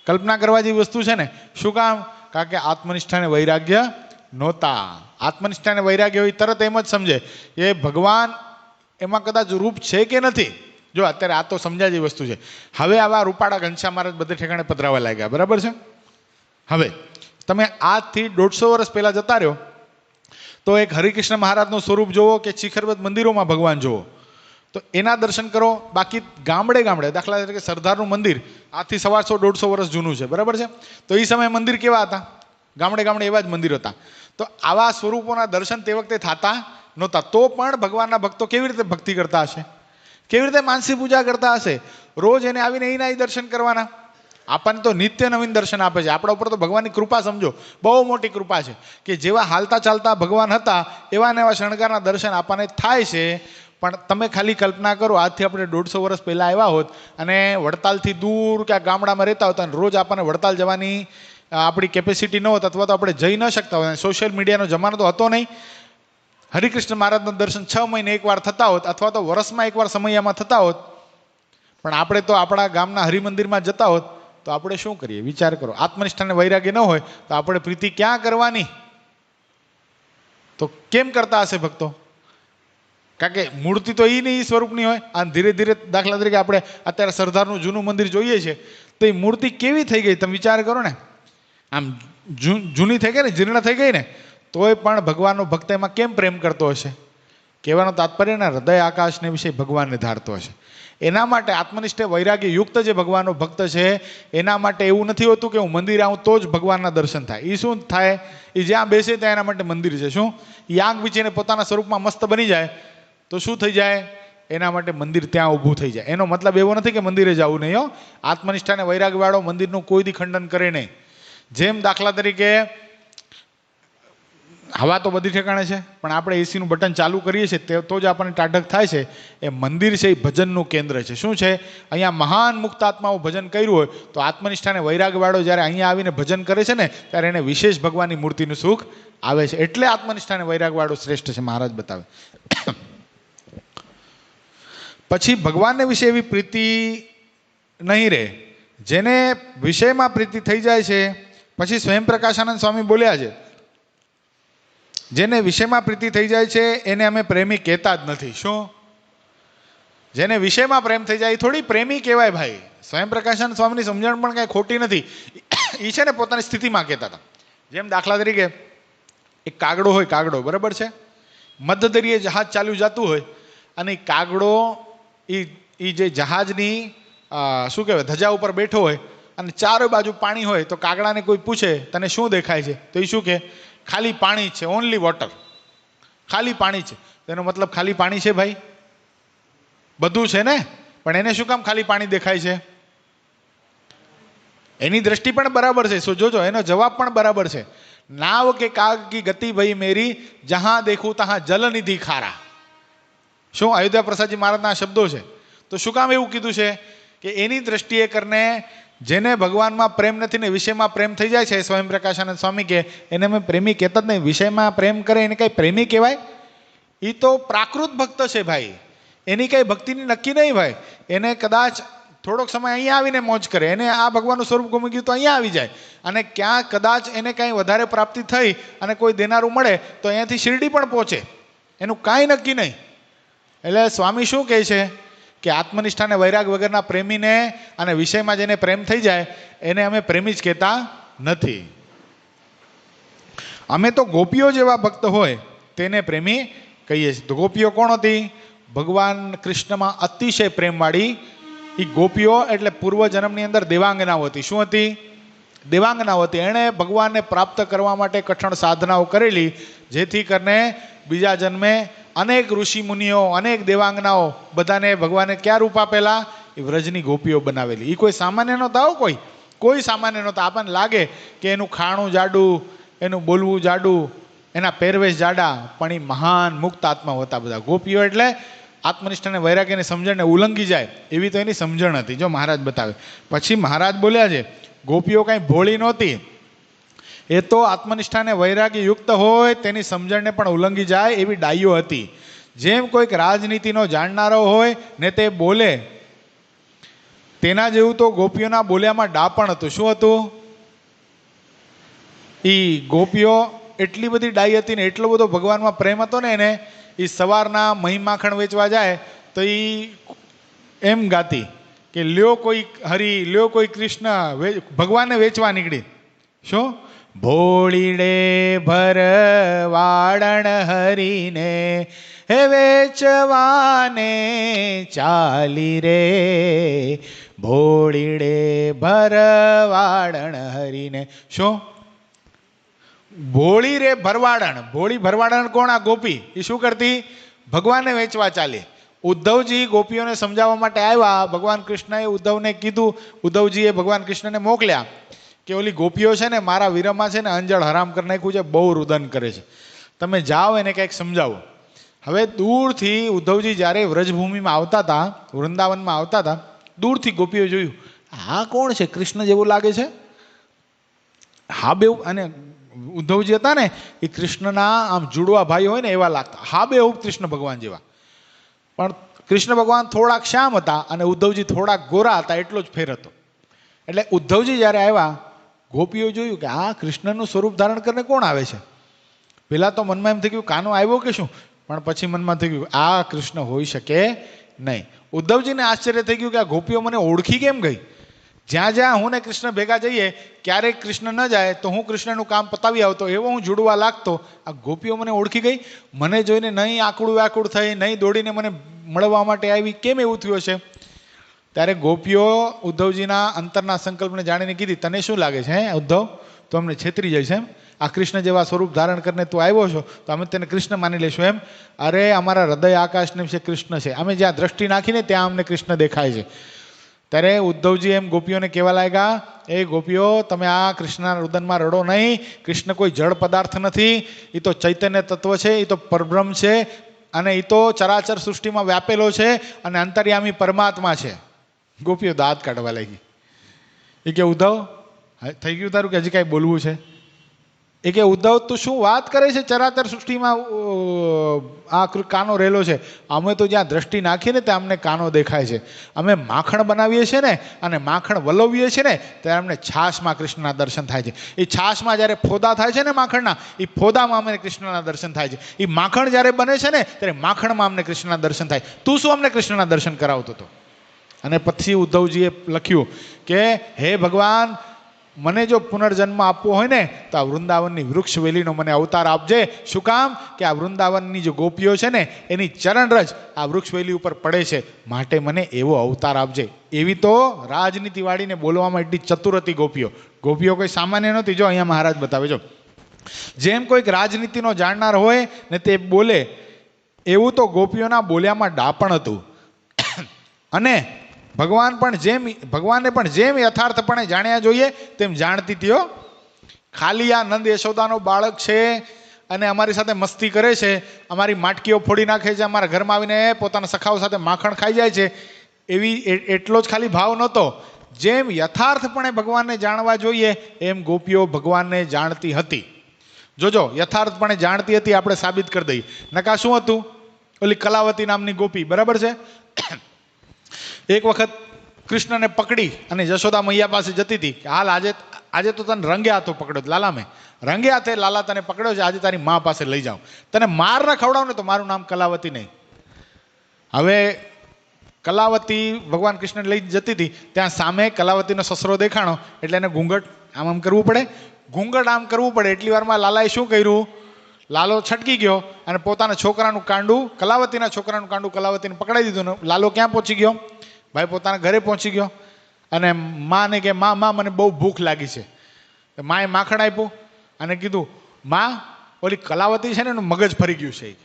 કલ્પના કરવા જેવી વસ્તુ છે ને. શું કામ? કારણ કે આત્મનિષ્ઠાને વૈરાગ્ય નહોતા. આત્મનિષ્ઠાને વૈરાગ્ય હોય તરત એમ જ સમજે એ ભગવાન એમાં કદાચ રૂપ છે કે નથી. જો અત્યારે આ તો સમજાય જેવી વસ્તુ છે. હવે આવા રૂપાળા ઘનશ્યામ મહારાજ બધે ઠેકાણે પધરાવા લાગ્યા, બરાબર છે. હવે તમે આજથી 150 વર્ષ પહેલા જતા રહ્યો તો એક હરિકૃષ્ણ મહારાજનું સ્વરૂપ જોવો કે શિખરબદ્ધ મંદિરોમાં ભગવાન જોવો તો એના દર્શન કરો. બાકી ગામડે ગામડે, દાખલા તરીકે સરદારનું મંદિર આજથી 150-150 વર્ષ જૂનું છે, બરાબર છે. તો એ સમયે મંદિર કેવા હતા? ગામડે ગામડે એવા જ મંદિર હતા. તો આવા સ્વરૂપોના દર્શન તે વખતે થતા નહોતા. તો પણ ભગવાનના ભક્તો કેવી રીતે ભક્તિ કરતા હશે? કેવી રીતે માનસી પૂજા કરતા હશે? રોજ એને આવીને એના દર્શન કરવાના. આપણને તો નિત્ય નવીન દર્શન આપે છે. આપણા ઉપર તો ભગવાનની કૃપા સમજો, બહુ મોટી કૃપા છે કે જેવા હાલતા ચાલતા ભગવાન હતા એવા ને એવા શણગારના દર્શન આપણને થાય છે. પણ તમે ખાલી કલ્પના કરો, આજથી આપણે 150 વર્ષ પહેલાં આવ્યા હોત અને વડતાલથી દૂર ક્યાં ગામડામાં રહેતા હોત અને રોજ આપણને વડતાલ જવાની આપણી કેપેસિટી ન હોત અથવા તો આપણે જઈ ન શકતા હોય, સોશિયલ મીડિયાનો જમાનો તો હતો નહીં, હરિકૃષ્ણ મહારાજના દર્શન 6 મહિને એકવાર થતા હોત અથવા તો વર્ષમાં એકવાર સમયમાં થતા હોત, પણ આપણે તો આપણા ગામના હરિમંદિરમાં જતા હોત તો આપણે શું કરીએ? વિચાર કરો. આત્મનિષ્ઠાને વૈરાગ્ય ન હોય તો આપણે પ્રીતિ ક્યાં કરવાની? તો કેમ કરતા હશે ભક્તો? કારણ કે મૂર્તિ તો એ નહીં, એ સ્વરૂપની હોય. અને ધીરે ધીરે, દાખલા તરીકે આપણે અત્યારે સરદારનું જૂનું મંદિર જોઈએ છે તો એ મૂર્તિ કેવી થઈ ગઈ? તમે વિચાર કરો ને. આમ જૂની થઈ ગઈ ને, જીર્ણ થઈ ગઈ ને, તોય પણ ભગવાનનો ભક્ત એમાં કેમ પ્રેમ કરતો હશે? કહેવાનો તાત્પર્ય ને હૃદય આકાશને વિશે ભગવાનને ધારતો હશે. એના માટે આત્મનિષ્ઠ વૈરાગ્ય યુક્ત જે ભગવાનનો ભક્ત છે એના માટે એવું નથી હોતું કે હું મંદિર આવું તો જ ભગવાનના દર્શન થાય. એ શું થાય? એ જ્યાં બેસે ત્યાં એના માટે મંદિર છે. શું એ આંખ વીંચીને પોતાના સ્વરૂપમાં મસ્ત બની જાય તો શું થઈ જાય? એના માટે મંદિર ત્યાં ઊભું થઈ જાય. એનો મતલબ એવો નથી કે મંદિરે જવું નહીં. હો, આત્મનિષ્ઠાને વૈરાગ્યવાળો મંદિરનું કોઈ દી ખંડન કરે નહીં. જેમ દાખલા તરીકે હવા તો બધી ઠેકાણે છે પણ આપણે એસીનું બટન ચાલુ કરીએ છીએ તો જ આપણને ટાઢક થાય છે. એ મંદિર છે એ ભજનનું કેન્દ્ર છે. શું છે? અહીંયા મહાન મુક્ત આત્માઓ ભજન કર્યું હોય તો આત્મનિષ્ઠાને વૈરાગવાળો જ્યારે અહીંયા આવીને ભજન કરે છે ને ત્યારે એને વિશેષ ભગવાનની મૂર્તિનું સુખ આવે છે. એટલે આત્મનિષ્ઠાને વૈરાગવાળો શ્રેષ્ઠ છે, મહારાજ બતાવે. પછી ભગવાનને વિશે એવી પ્રીતિ નહીં રહે. જેને વિષયમાં પ્રીતિ થઈ જાય છે, પછી સ્વયં પ્રકાશાનંદ સ્વામી બોલ્યા છે, જેને વિષયમાં પ્રીતિ થઈ જાય છે એને અમે પ્રેમી કહેતા જ નથી. શું? જેને વિષયમાં પ્રેમ થઈ જાય એ થોડી પ્રેમી કહેવાય ભાઈ. સ્વયં પ્રકાશાનંદ સ્વામીની સમજણ પણ કાંઈ ખોટી નથી. એ છે ને પોતાની સ્થિતિમાં કહેતા હતા. જેમ દાખલા તરીકે એક કાગડો હોય, કાગડો બરાબર છે, મધદરિયે જહાજ ચાલ્યું જતું હોય અને એ કાગડો એ જે જહાજની શું કહેવાય ધજા ઉપર બેઠો હોય અને ચારે બાજુ પાણી હોય તો કાગડાને કોઈ પૂછે તને શું દેખાય છે તો એ શું કહે? ખાલી પાણી છે, ઓનલી વોટર, ખાલી પાણી છે. તેનો મતલબ ખાલી પાણી છે ભાઈ? બધું છે ને, પણ એને શું કામ ખાલી પાણી દેખાય છે? એની દ્રષ્ટિ પણ બરાબર છે. સો જોજો, એનો જવાબ પણ બરાબર છે. નાવ કે કાગ કી ગતિ ભઈ મેરી, જહાં દેખું તહાં જલનિધિ ખારા. શું અયોધ્યા પ્રસાદજી મહારાજના શબ્દો છે. તો શું કામ એવું કીધું છે કે એની દ્રષ્ટિએ કરીને જેને ભગવાનમાં પ્રેમ નથી ને વિષયમાં પ્રેમ થઈ જાય છે, સ્વયં પ્રકાશાનંદ સ્વામી કે એને અમે પ્રેમી કહેતા જ નહીં. વિષયમાં પ્રેમ કરે એને કઈ પ્રેમી કહેવાય? એ તો પ્રાકૃત ભક્ત છે ભાઈ. એની કઈ ભક્તિની નક્કી નહીં ભાઈ. એને કદાચ થોડોક સમય અહીંયા આવીને મોજ કરે, એને આ ભગવાનનું સ્વરૂપ ગમી ગયું તો અહીંયા આવી જાય, અને ક્યાં કદાચ એને કાંઈ વધારે પ્રાપ્તિ થઈ અને કોઈ દેનારું મળે તો અહીંયાથી શિરડી પણ પહોંચે. એનું કાંઈ નક્કી નહીં. એટલે સ્વામી શું કહે છે કે આત્મનિષ્ઠાને વૈરાગ વગરના પ્રેમીને અને વિષયમાં જેને પ્રેમ થઈ જાય એને અમે પ્રેમી જ કહેતા નથી. અમે તો ગોપીઓ જેવા ભક્ત હોય તેને પ્રેમી કહીએ છીએ. તો ગોપીઓ કોણ હતી? ભગવાન કૃષ્ણમાં અતિશય પ્રેમવાળી એ ગોપીઓ એટલે પૂર્વજન્મની અંદર દેવાંગનાઓ હતી. શું હતી? દેવાંગનાઓ હતી. એણે ભગવાનને પ્રાપ્ત કરવા માટે કઠણ સાધનાઓ કરેલી, જેથી કરીને બીજા જન્મે અનેક ઋષિ મુનિઓ, અનેક દેવાંગનાઓ બધાને ભગવાને ક્યાં રૂપ આપેલા? એ વ્રજની ગોપીઓ બનાવેલી. એ કોઈ સામાન્ય નહોતા, કોઈ સામાન્ય નહોતા. આપણને લાગે કે એનું ખાણું જાડું, એનું બોલવું જાડું, એના પહેરવેશ જાડા, પણ એ મહાન મુક્ત આત્મા હતા બધા. ગોપીઓ એટલે આત્મનિષ્ઠ અને વૈરાગ્યની સમજણને ઉલ્લંઘી જાય એવી તો એની સમજણ હતી. જો મહારાજ બતાવે. પછી મહારાજ બોલ્યા છે ગોપીઓ કાંઈ ભોળી નહોતી, એ તો આત્મનિષ્ઠા અને વૈરાગ્ય યુક્ત હોય તેની સમજણને પણ ઉલ્લંઘી જાય એવી ડાઈઓ હતી. જેમ કોઈક રાજનીતિનો જાણનારો હોય ને તે બોલે, તેના જેવું તો ગોપીઓના બોલ્યામાં ડાપણ હતું. શું હતું? એ ગોપીઓ એટલી બધી ડાઈ હતી ને એટલો બધો ભગવાનમાં પ્રેમ હતો ને એને, એ સવારના મહી માખણ વેચવા જાય તો એ એમ ગાતી કે લ્યો કોઈ હરી, લ્યો કોઈ કૃષ્ણ, ભગવાનને વેચવા નીકળી. શું? ભોળીડે ભરવાડણ હરીને હે વેચવાને ચાલી રે, ભોળીડે ભરવાડણ હરીને. શું? ભોળી રે ભરવાડણ. ભોળી ભરવાડણ કોણ? આ ગોપી. એ શું કરતી? ભગવાનને વેચવા ચાલી. ઉદ્ધવજી ગોપીઓને સમજાવવા માટે આવ્યા. ભગવાન કૃષ્ણએ ઉદ્ધવને કીધું, ઉદ્ધવજીએ ભગવાન કૃષ્ણને મોકલ્યા કે ઓલી ગોપીઓ છે ને મારા વીરમાં છે ને અંજળ હરામ કરી નાખ્યું છે, બહુ રુદન કરે છે, તમે જાઓ એને કંઈક સમજાવો. હવે દૂરથી ઉદ્ધવજી જ્યારે વ્રજભૂમિમાં આવતા હતા, વૃંદાવનમાં આવતા હતા, દૂરથી ગોપીઓ જોયું, આ કોણ છે? કૃષ્ણ જેવું લાગે છે. હા બેવ. અને ઉદ્ધવજી હતા ને એ કૃષ્ણના આમ જુડવા ભાઈ હોય ને એવા લાગતા. હા બેવ કૃષ્ણ ભગવાન જેવા. પણ કૃષ્ણ ભગવાન થોડાક શ્યામ હતા અને ઉદ્ધવજી થોડાક ગોરા હતા, એટલો જ ફેર હતો. એટલે ઉદ્ધવજી જ્યારે આવ્યા, ગોપીઓ જોયું કે આ કૃષ્ણનું સ્વરૂપ ધારણ કરીને કોણ આવે છે. પહેલાં તો મનમાં એમ થઈ ગયું કાનો આવ્યો કે શું, પણ પછી મનમાં થઈ ગયું આ કૃષ્ણ હોઈ શકે નહીં. ઉદ્ધવજીને આશ્ચર્ય થઈ ગયું કે આ ગોપીઓ મને ઓળખી કેમ ગઈ? જ્યાં જ્યાં હું ને કૃષ્ણ ભેગા જઈએ ક્યારેક કૃષ્ણ ન જાય તો હું કૃષ્ણનું કામ પતાવી આવતો, એવો હું જુડવા લાગતો, આ ગોપીઓ મને ઓળખી ગઈ, મને જોઈને નહીં આકડું વાકડું થઈ, નહીં દોડીને મને મળવા માટે આવી, કેમ એવું થયું છે? ત્યારે ગોપીઓ ઉદ્ધવજીના અંતરના સંકલ્પને જાણીને કીધી, તને શું લાગે છે હે ઉદ્ધવ, તો અમને છેતરી જાય છે એમ? આ કૃષ્ણ જેવા સ્વરૂપ ધારણ કરીને તું આવ્યો છો તો અમે તેને કૃષ્ણ માની લઈશું એમ? અરે અમારા હૃદય આકાશને વિશે કૃષ્ણ છે, અમે જ્યાં દ્રષ્ટિ નાખીને ત્યાં અમને કૃષ્ણ દેખાય છે. ત્યારે ઉદ્ધવજી એમ ગોપીઓને કહેવા લાગ્યા, એ ગોપીઓ તમે આ કૃષ્ણના રુદનમાં રડો નહીં, કૃષ્ણ કોઈ જળ પદાર્થ નથી, એ તો ચૈતન્ય તત્વ છે, એ તો પરબ્રહ્મ છે, અને એ તો ચરાચર સૃષ્ટિમાં વ્યાપેલો છે અને અંતર્યામી પરમાત્મા છે. ગોપીઓ દાંત કાઢવા લાગી. એ કે ઉદ્ધવ થઈ ગયું તારું કે હજી કાંઈ બોલવું છે? એ કે ઉદ્ધવ તું શું વાત કરે છે? ચરાચર સૃષ્ટિમાં આ કાનો રહેલો છે, અમે તો જ્યાં દ્રષ્ટિ નાખીએ ને ત્યાં અમને કાનો દેખાય છે. અમે માખણ બનાવીએ છીએ ને અને માખણ વલોવીએ છીએ ને ત્યારે અમને છાશમાં કૃષ્ણના દર્શન થાય છે. એ છાશમાં જ્યારે ફોદા થાય છે ને માખણના, એ ફોદામાં અમને કૃષ્ણના દર્શન થાય છે. એ માખણ જ્યારે બને છે ને ત્યારે માખણમાં અમને કૃષ્ણના દર્શન થાય. તું શું અમને કૃષ્ણના દર્શન કરાવતો હતો? અને પછી ઉદ્ધવજીએ લખ્યું કે હે ભગવાન, મને જો પુનર્જન્મ આપવો હોય ને તો આ વૃંદાવનની વૃક્ષ વેલીનો મને અવતાર આપજે. શું કામ? કે આ વૃંદાવનની જે ગોપીઓ છે ને એની ચરણરજ આ વૃક્ષ વેલી ઉપર પડે છે, માટે મને એવો અવતાર આપજે. એવી તો રાજનીતિવાળીને બોલવામાં એટલી ચતુર હતી ગોપીઓ. ગોપીઓ કોઈ સામાન્ય નહોતી. જો અહીંયા મહારાજ બતાવે, જો જેમ કોઈક રાજનીતિનો જાણનાર હોય ને તે બોલે, એવું તો ગોપીઓના બોલ્યામાં ડાપણ હતું. અને ભગવાનને પણ જેમ યથાર્થપણે જાણ્યા જોઈએ તેમ જાણતી હતી. ખાલી આ નંદ યશોદાનો બાળક છે અને અમારી સાથે મસ્તી કરે છે, અમારી માટકીઓ ફોડી નાખે છે, અમારા ઘરમાં આવીને પોતાના સખાઓ સાથે માખણ ખાઈ જાય છે, એવી એટલો જ ખાલી ભાવ નહોતો. જેમ યથાર્થપણે ભગવાનને જાણવા જોઈએ એમ ગોપીઓ ભગવાનને જાણતી હતી. જોજો યથાર્થપણે જાણતી હતી, આપણે સાબિત કરી દઈએ. નકા શું હતું? ઓલી કલાવતી નામની ગોપી, બરાબર છે, એક વખત કૃષ્ણને પકડી અને યશોદા મૈયા પાસે જતી હતી કે હાલ આજે તો તને રંગે હાથો પકડ્યો, લાલા મેં રંગે હાથે લાલા તને પકડ્યો છે, આજે તારી મા પાસે લઈ જાઉં, તને માર ના ખવડાવ ને તો મારું નામ કલાવતી નહીં. હવે કલાવતી ભગવાન કૃષ્ણ લઈ જતી હતી, ત્યાં સામે કલાવતીનો સસરો દેખાણો એટલે એને ઘૂંઘટ આમ કરવું પડે, ઘૂંઘટ આમ કરવું પડે. એટલી વારમાં લાલાએ શું કર્યું? લાલો છટકી ગયો અને પોતાના છોકરાનું કાંડું, કલાવતીના છોકરાનું કાંડું કલાવતીને પકડાઈ દીધું. લાલો ક્યાં પહોંચી ગયો? ભાઈ પોતાના ઘરે પહોંચી ગયો અને માને કે માં મને બહુ ભૂખ લાગી છે. માએ માખણ આપ્યું અને કીધું માં ઓલી કલાવતી છે ને એનું મગજ ફરી ગયું છે.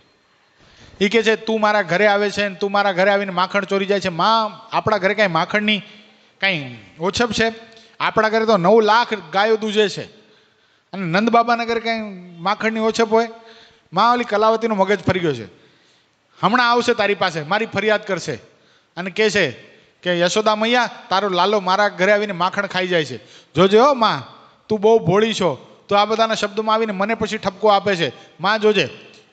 એ કહે છે તું મારા ઘરે આવે છે ને તું મારા ઘરે આવીને માખણ ચોરી જાય છે. માં આપણા ઘરે કાંઈ માખણની કાંઈ ઓછપ છે? આપણા ઘરે તો 9 લાખ ગાયો દૂજે છે અને નંદ બાબાના ઘરે કાંઈ માખણની ઓછપ હોય? માં ઓલી કલાવતીનો મગજ ફરી ગયો છે, હમણાં આવશે તારી પાસે, મારી ફરિયાદ કરશે અને કહે છે કે યશોદા મૈયા તારો લાલો મારા ઘરે આવીને માખણ ખાઈ જાય છે, જોજે હો માં, તું બહુ ભોળી છો, તો આ બધાના શબ્દોમાં આવીને મને પછી ઠપકો આપે છે, માં જોજે.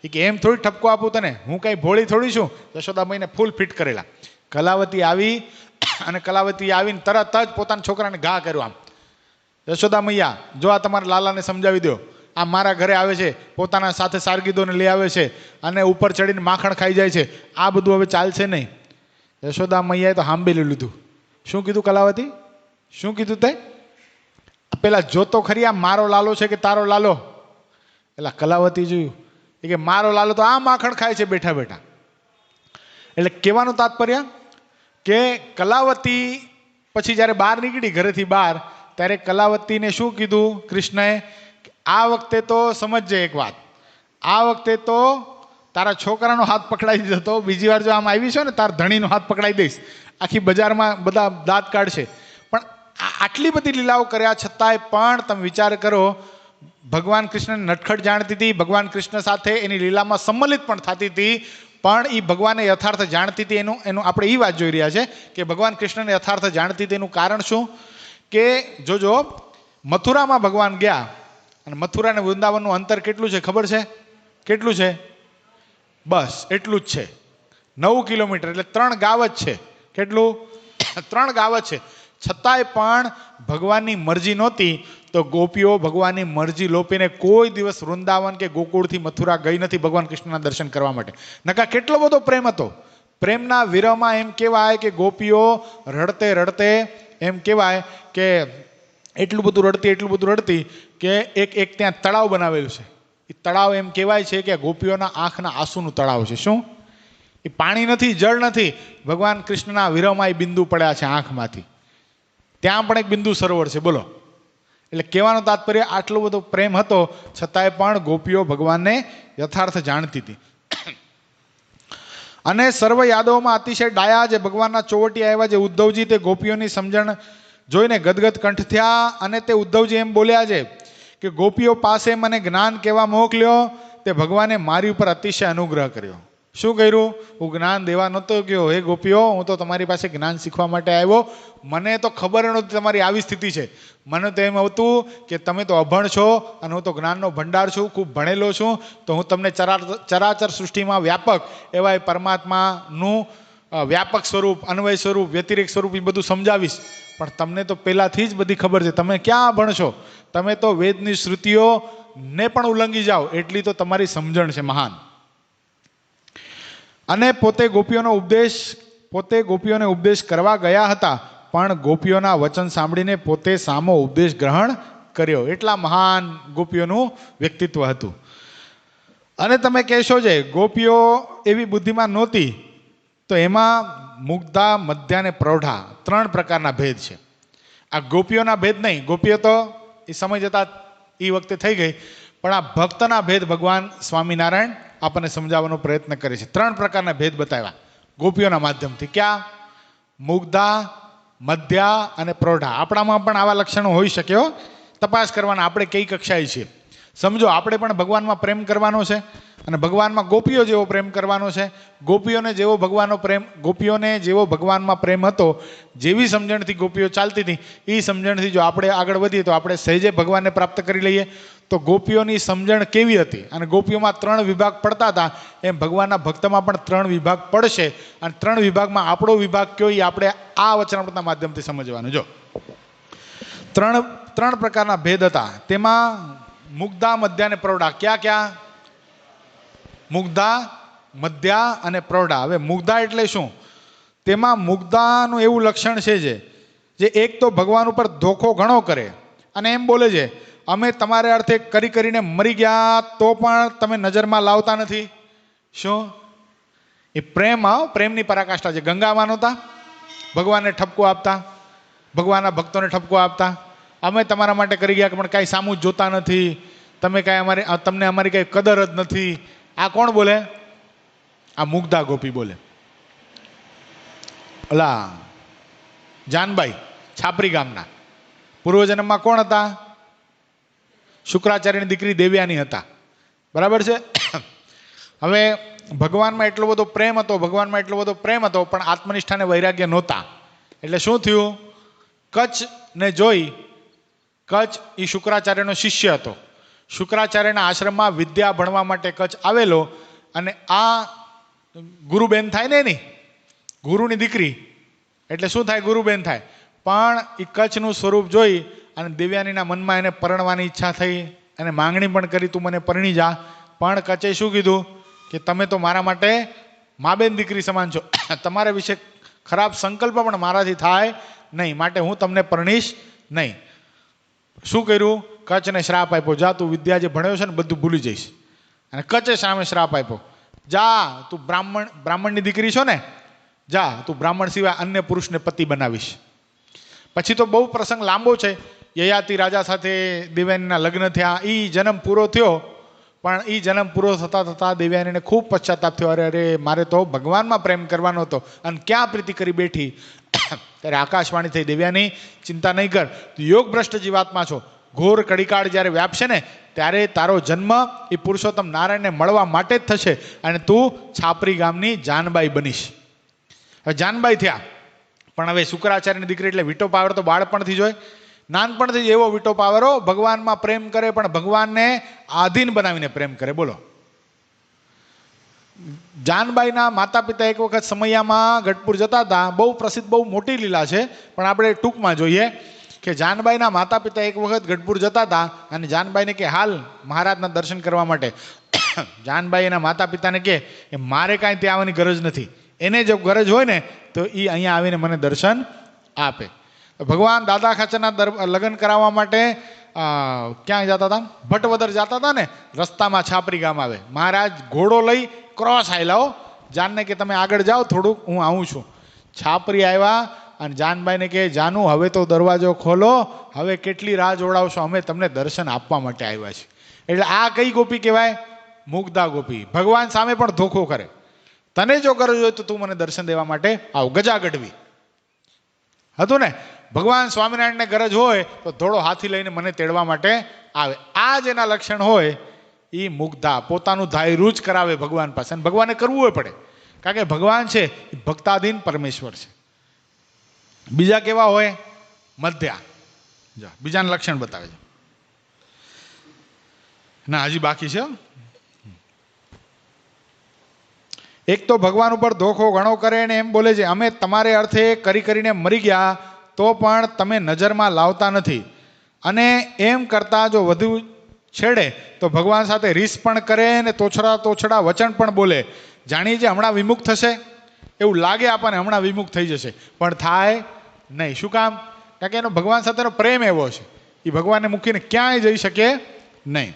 એ કે એમ થોડી ઠપકો આપું તને, હું કાંઈ ભોળી થોડી છું? યશોદા મૈયાને ફૂલ ફિટ કરેલા. કલાવતી આવી અને કલાવતી આવીને તરત જ પોતાના છોકરાને ઘા કર્યો. આમ યશોદા મૈયા જો આ તમારા લાલાને સમજાવી દો, આ મારા ઘરે આવે છે, પોતાના સાથે સારગીદોને લઈ આવે છે અને ઉપર ચડીને માખણ ખાઈ જાય છે, આ બધું હવે ચાલશે નહીં. યશોદા મૈયાએ તો સાંભળી લીધું. શું કીધું કલાવતી? શું કીધું તે? પેલા જોતો ખરી આ મારો લાલો છે કે તારો લાલો? એટલે કલાવતી જોયું એ કે મારો લાલો તો આ માખણ ખાય છે બેઠા બેઠા. એટલે કહેવાનું તાત્પર્ય કે કલાવતી પછી જ્યારે બહાર નીકળી ઘરેથી બહાર, ત્યારે કલાવતીને શું કીધું કૃષ્ણએ? આ વખતે તો સમજજે એક વાત, આ વખતે તો તારા છોકરાનો હાથ પકડાઈ દીધો હતો, બીજી વાર જો આમ આવી છે ને તાર ધણીનો હાથ પકડાઈ દઈશ, આખી બજારમાં બધા દાંત કાઢશે. પણ આટલી બધી લીલાઓ કર્યા છતાંય પણ તમે વિચાર કરો, ભગવાન કૃષ્ણ નટખટ જાણતી હતી, ભગવાન કૃષ્ણ સાથે એની લીલામાં સંમલિત પણ થતી હતી, પણ એ ભગવાનને યથાર્થ જાણતી હતી. એનું આપણે એ વાત જોઈ રહ્યા છે કે ભગવાન કૃષ્ણને યથાર્થ જાણતી હતી. એનું કારણ શું? કે જોજો, મથુરામાં ભગવાન ગયા અને મથુરા અને વૃંદાવનનું અંતર કેટલું છે ખબર છે? કેટલું છે? બસ એટલું જ છે, 9 કિલોમીટર, એટલે 3 ગાવ જ છે. કેટલું? 3 ગાવ જ છે. છતાંય પણ ભગવાનની મરજી નહોતી તો ગોપીઓ ભગવાનની મરજી લોપીને કોઈ દિવસ વૃંદાવન કે ગોકુળથી મથુરા ગઈ નથી ભગવાન કૃષ્ણના દર્શન કરવા માટે. નકા કેટલો બધો પ્રેમ હતો. પ્રેમના વિરહમાં એમ કહેવાય કે ગોપીઓ રડતે રડતે એમ કહેવાય કે એટલું બધું રડતી કે એક ત્યાં તળાવ બનાવેલું છે. એ તળાવ એમ કહેવાય છે કે ગોપીઓના આંખના આંસુનું તળાવ છે. શું? એ પાણી નથી, જળ નથી, ભગવાન કૃષ્ણના વિરહમાં એ બિંદુ પડ્યા છે આંખમાંથી. ત્યાં પણ એક બિંદુ સરોવર છે. બોલો, એટલે કહેવાનો તાત્પર્ય આટલો બધો પ્રેમ હતો છતાંય પણ ગોપીઓ ભગવાનને યથાર્થ જાણતી હતી. અને સર્વ યાદવોમાં અતિશય ડાયા જે ભગવાનના ચોવટી આવ્યા, જે ઉદ્ધવજી, તે ગોપીઓની સમજણ જોઈને ગદગદ કંઠ થયા અને તે ઉદ્ધવજી એમ બોલ્યા છે કે ગોપીઓ પાસે મને જ્ઞાન કહેવા મોકલ્યો, તે ભગવાને મારી ઉપર અતિશય અનુગ્રહ કર્યો. શું કર્યું? હું જ્ઞાન દેવા નહોતો ગયો, હે ગોપીઓ, હું તો તમારી પાસે જ્ઞાન શીખવા માટે આવ્યો. મને તો ખબર નહોતી તમારી આવી સ્થિતિ છે. મને તો એમ હતું કે તમે તો અભણ છો અને હું તો જ્ઞાનનો ભંડાર છું, ખૂબ ભણેલો છું, તો હું તમને ચરાચર સૃષ્ટિમાં વ્યાપક એવા એ પરમાત્માનું વ્યાપક સ્વરૂપ, અન્વય સ્વરૂપ, વ્યતિરેક સ્વરૂપ એ બધું સમજાવીશ. પણ તમને તો પહેલાંથી જ બધી ખબર છે, તમે ક્યાં ભણશો? તમે તો વેદની શ્રુતિઓને પણ ઉલ્લંઘી જાઓ એટલી તો તમારી સમજણ છે મહાન. અને પોતે ગોપીઓને ઉપદેશ કરવા ગયા હતા, પણ ગોપીઓના વચન સાંભળીને પોતે સામો ઉપદેશ ગ્રહણ કર્યો. એટલા મહાન ગોપીઓનું વ્યક્તિત્વ હતું. અને તમે કહેશો છે ગોપીઓ એવી બુદ્ધિમાન નહોતી, તો એમાં મુગ્ધા, મધ્યા અને પ્રૌઢા 3 પ્રકારના ભેદ છે. આ ગોપીઓના ભેદ નહીં, ગોપીઓ તો એ સમય જતા એ વખતે થઈ ગઈ, પણ આ ભક્તના ભેદ ભગવાન સ્વામિનારાયણ આપણને સમજાવવાનો પ્રયત્ન કરે છે. 3 પ્રકારના ભેદ બતાવ્યા ગોપીઓના માધ્યમથી. ક્યાં? મુગ્ધા, મધ્યા અને પ્રૌઢા. આપણામાં પણ આવા લક્ષણો હોઈ શકે હો, તપાસ કરવાના. આપણે કઈ કક્ષાએ છીએ સમજો. આપણે પણ ભગવાનમાં પ્રેમ કરવાનો છે અને ભગવાનમાં ગોપીઓ જેવો પ્રેમ કરવાનો છે. ગોપીઓને જેવો ભગવાનમાં પ્રેમ હતો, જેવી સમજણથી ગોપીઓ ચાલતી હતી, એ સમજણથી જો આપણે આગળ વધીએ તો આપણે સહેજે ભગવાનને પ્રાપ્ત કરી લઈએ. તો ગોપીઓની સમજણ કેવી હતી અને ગોપીઓમાં 3 વિભાગ પડતા હતા, એમ ભગવાનના ભક્તમાં પણ 3 વિભાગ પડશે. અને 3 વિભાગમાં આપણો વિભાગ કયો એ આપણે આ વચનામૃતના માધ્યમથી સમજવાનું. જો 3 પ્રકારના ભેદ હતા, તેમાં મુગ્ધા, મધ્યા અને પ્રૌઢા. ક્યાં? મુગ્ધા, મધ્યા અને પ્રૌઢા. હવે મુગ્ધા એટલે શું? તેમાં મુગ્ધાનું એવું લક્ષણ છે જે એક તો ભગવાન ઉપર ધોખો ઘણો કરે અને એમ બોલે છે અમે તમારે અર્થે કરીને મરી ગયા તો પણ તમે નજરમાં લાવતા નથી. શું? એ પ્રેમની પરાકાષ્ઠા છે. ગંગામાં નહોતા ભગવાનને ઠપકો આપતા, ભગવાનના ભક્તોને ઠપકો આપતા, અમે તમારા માટે કરી ગયા પણ કાંઈ સામું જ જોતા નથી, તમે કાંઈ તમને અમારી કાંઈ કદર જ નથી. આ કોણ બોલે? આ મુગ્ધા ગોપી બોલે. ઓલા જાનબાઈ છાપરી ગામના પૂર્વજન્મમાં કોણ હતા? શુક્રાચાર્યની દીકરી દેવ્યાની હતા. બરાબર છે. હવે ભગવાનમાં એટલો બધો પ્રેમ હતો, ભગવાનમાં એટલો બધો પ્રેમ હતો, પણ આત્મનિષ્ઠાને વૈરાગ્ય નહોતા. એટલે શું થયું? કચ્છને જોઈ, કચ્છ એ શુક્રાચાર્યનો શિષ્ય હતો. શુક્રાચાર્યના આશ્રમમાં વિદ્યા ભણવા માટે કચ્છ આવેલો, અને આ ગુરુબેન થાય ને, એની ગુરુની દીકરી એટલે શું થાય? ગુરુબેન થાય. પણ એ કચ્છનું સ્વરૂપ જોઈ અને દેવ્યાનીના મનમાં એને પરણવાની ઈચ્છા થઈ, અને માંગણી પણ કરી, તું મને પરણી જા. પણ કચ્છે શું કીધું કે તમે તો મારા માટે મા બેન દીકરી સમાન છો, તમારા વિશે ખરાબ સંકલ્પ પણ મારાથી થાય નહીં, માટે હું તમને પરણીશ નહીં. શું કર્યું? કચ્છને શ્રાપ આપ્યો, જા તું વિદ્યા જે ભણ્યો છે ને બધું ભૂલી જઈશ. અને કચ્છે સામે શ્રાપ આપ્યો, જા તું બ્રાહ્મણની દીકરી છો ને, જા તું બ્રાહ્મણ સિવાય અન્ય પુરુષને પતિ બનાવીશ. પછી તો બહુ પ્રસંગ લાંબો છે. યયાતિ રાજા સાથે દેવ્યાનીના લગ્ન થયા, એ જન્મ પૂરો થયો. પણ એ જન્મ પૂરો થતાં થતાં દેવ્યાનીને ખૂબ પશ્ચાતાપ થયો, અરે અરે મારે તો ભગવાનમાં પ્રેમ કરવાનો હતો અને ક્યાં પ્રીતિ કરી બેઠી. ત્યારે આકાશવાણી થઈ, દેવ્યાની ચિંતા નહીં કર, તું યોગ ભ્રષ્ટ જીવાત્મા છો, ઘોર કડીકાળ જ્યારે વ્યાપશે ને ત્યારે તારો જન્મ એ પુરુષોત્તમ નારાયણને મળવા માટે જ થશે, અને તું છાપરી ગામની જાનબાઈ બનીશ. હવે જાનબાઈ થયા, પણ હવે શુક્રાચાર્યની દીકરી એટલે વિટો પાવર તો બાળપણથી જ હોય, નાનપણથી જ એવો વિટો પાવરો, ભગવાનમાં પ્રેમ કરે પણ ભગવાનને આધીન બનાવીને પ્રેમ કરે. બોલો, જાનબાઈના માતા પિતા એક વખત સમૈયામાં ગઢપુર જતા હતા. બહુ પ્રસિદ્ધ, બહુ મોટી લીલા છે, પણ આપણે ટૂંકમાં જોઈએ કે જાનબાઈના માતા પિતા એક વખત ગઢપુર જતા હતા, અને જાનબાઈને કે હાલ મહારાજના દર્શન કરવા માટે. જાનબાઈ એના માતા પિતાને કે મારે કાંઈ ત્યાં આવવાની ગરજ નથી, એને જો ગરજ હોય ને તો એ અહીંયા આવીને મને દર્શન આપે. ભગવાન દાદા ખાચરના લગ્ન કરાવવા માટે ક્યાં જતા હતા? ભટવદર જતા હતા ને, રસ્તામાં છાપરી ગામ આવે. મહારાજ ઘોડો લઈ ક્રોસ આવેલા, જાનને કે તમે આગળ જાઓ થોડુંક, હું આવું છું. છાપરી આવ્યા અને જાનબાઈને કે જાનુ હવે તો દરવાજો ખોલો, હવે કેટલી રાહ જોડાવશો, અમે તમને દર્શન આપવા માટે આવ્યા છીએ. એટલે આ કઈ ગોપી કહેવાય? મુગ્ધા ગોપી. ભગવાન સામે પણ ધોખો કરે, તને જો ગરજ હોય તો તું મને દર્શન દેવા માટે આવ. ગજા ગઢવી હતું ને, ભગવાન સ્વામિનારાયણને ગરજ હોય તો ધોળો હાથી લઈને મને તેડવા માટે આવે. આ જ એના લક્ષણ હોય એ મુગ્ધા. પોતાનું ધાયરું જ કરાવે ભગવાન પાસે, અને ભગવાને કરવું પડે, કારણ કે ભગવાન છે એ ભક્તાધીન પરમેશ્વર છે. બીજા કેવા હોય? મધ્યા. જો બીજાના લક્ષણ બતાવે છે. ના, હજી બાકી છે. એક તો ભગવાન ઉપર ધોખો ઘણો કરે ને એમ બોલે છે અમે તમારે અર્થે કરી કરીને મરી ગયા તો પણ તમે નજરમાં લાવતા નથી, અને એમ કરતા જો વધુ છેડે તો ભગવાન સાથે રીસ પણ કરે ને તોછડા વચન પણ બોલે. જાણીએ છે હમણાં વિમુખ થશે, એવું લાગે આપણને હમણાં વિમુખ થઈ જશે, પણ થાય નહીં. શું કામ? કારણ કે એનો ભગવાન સાથેનો પ્રેમ એવો છે, એ ભગવાનને મૂકીને ક્યાંય જઈ શકે નહીં.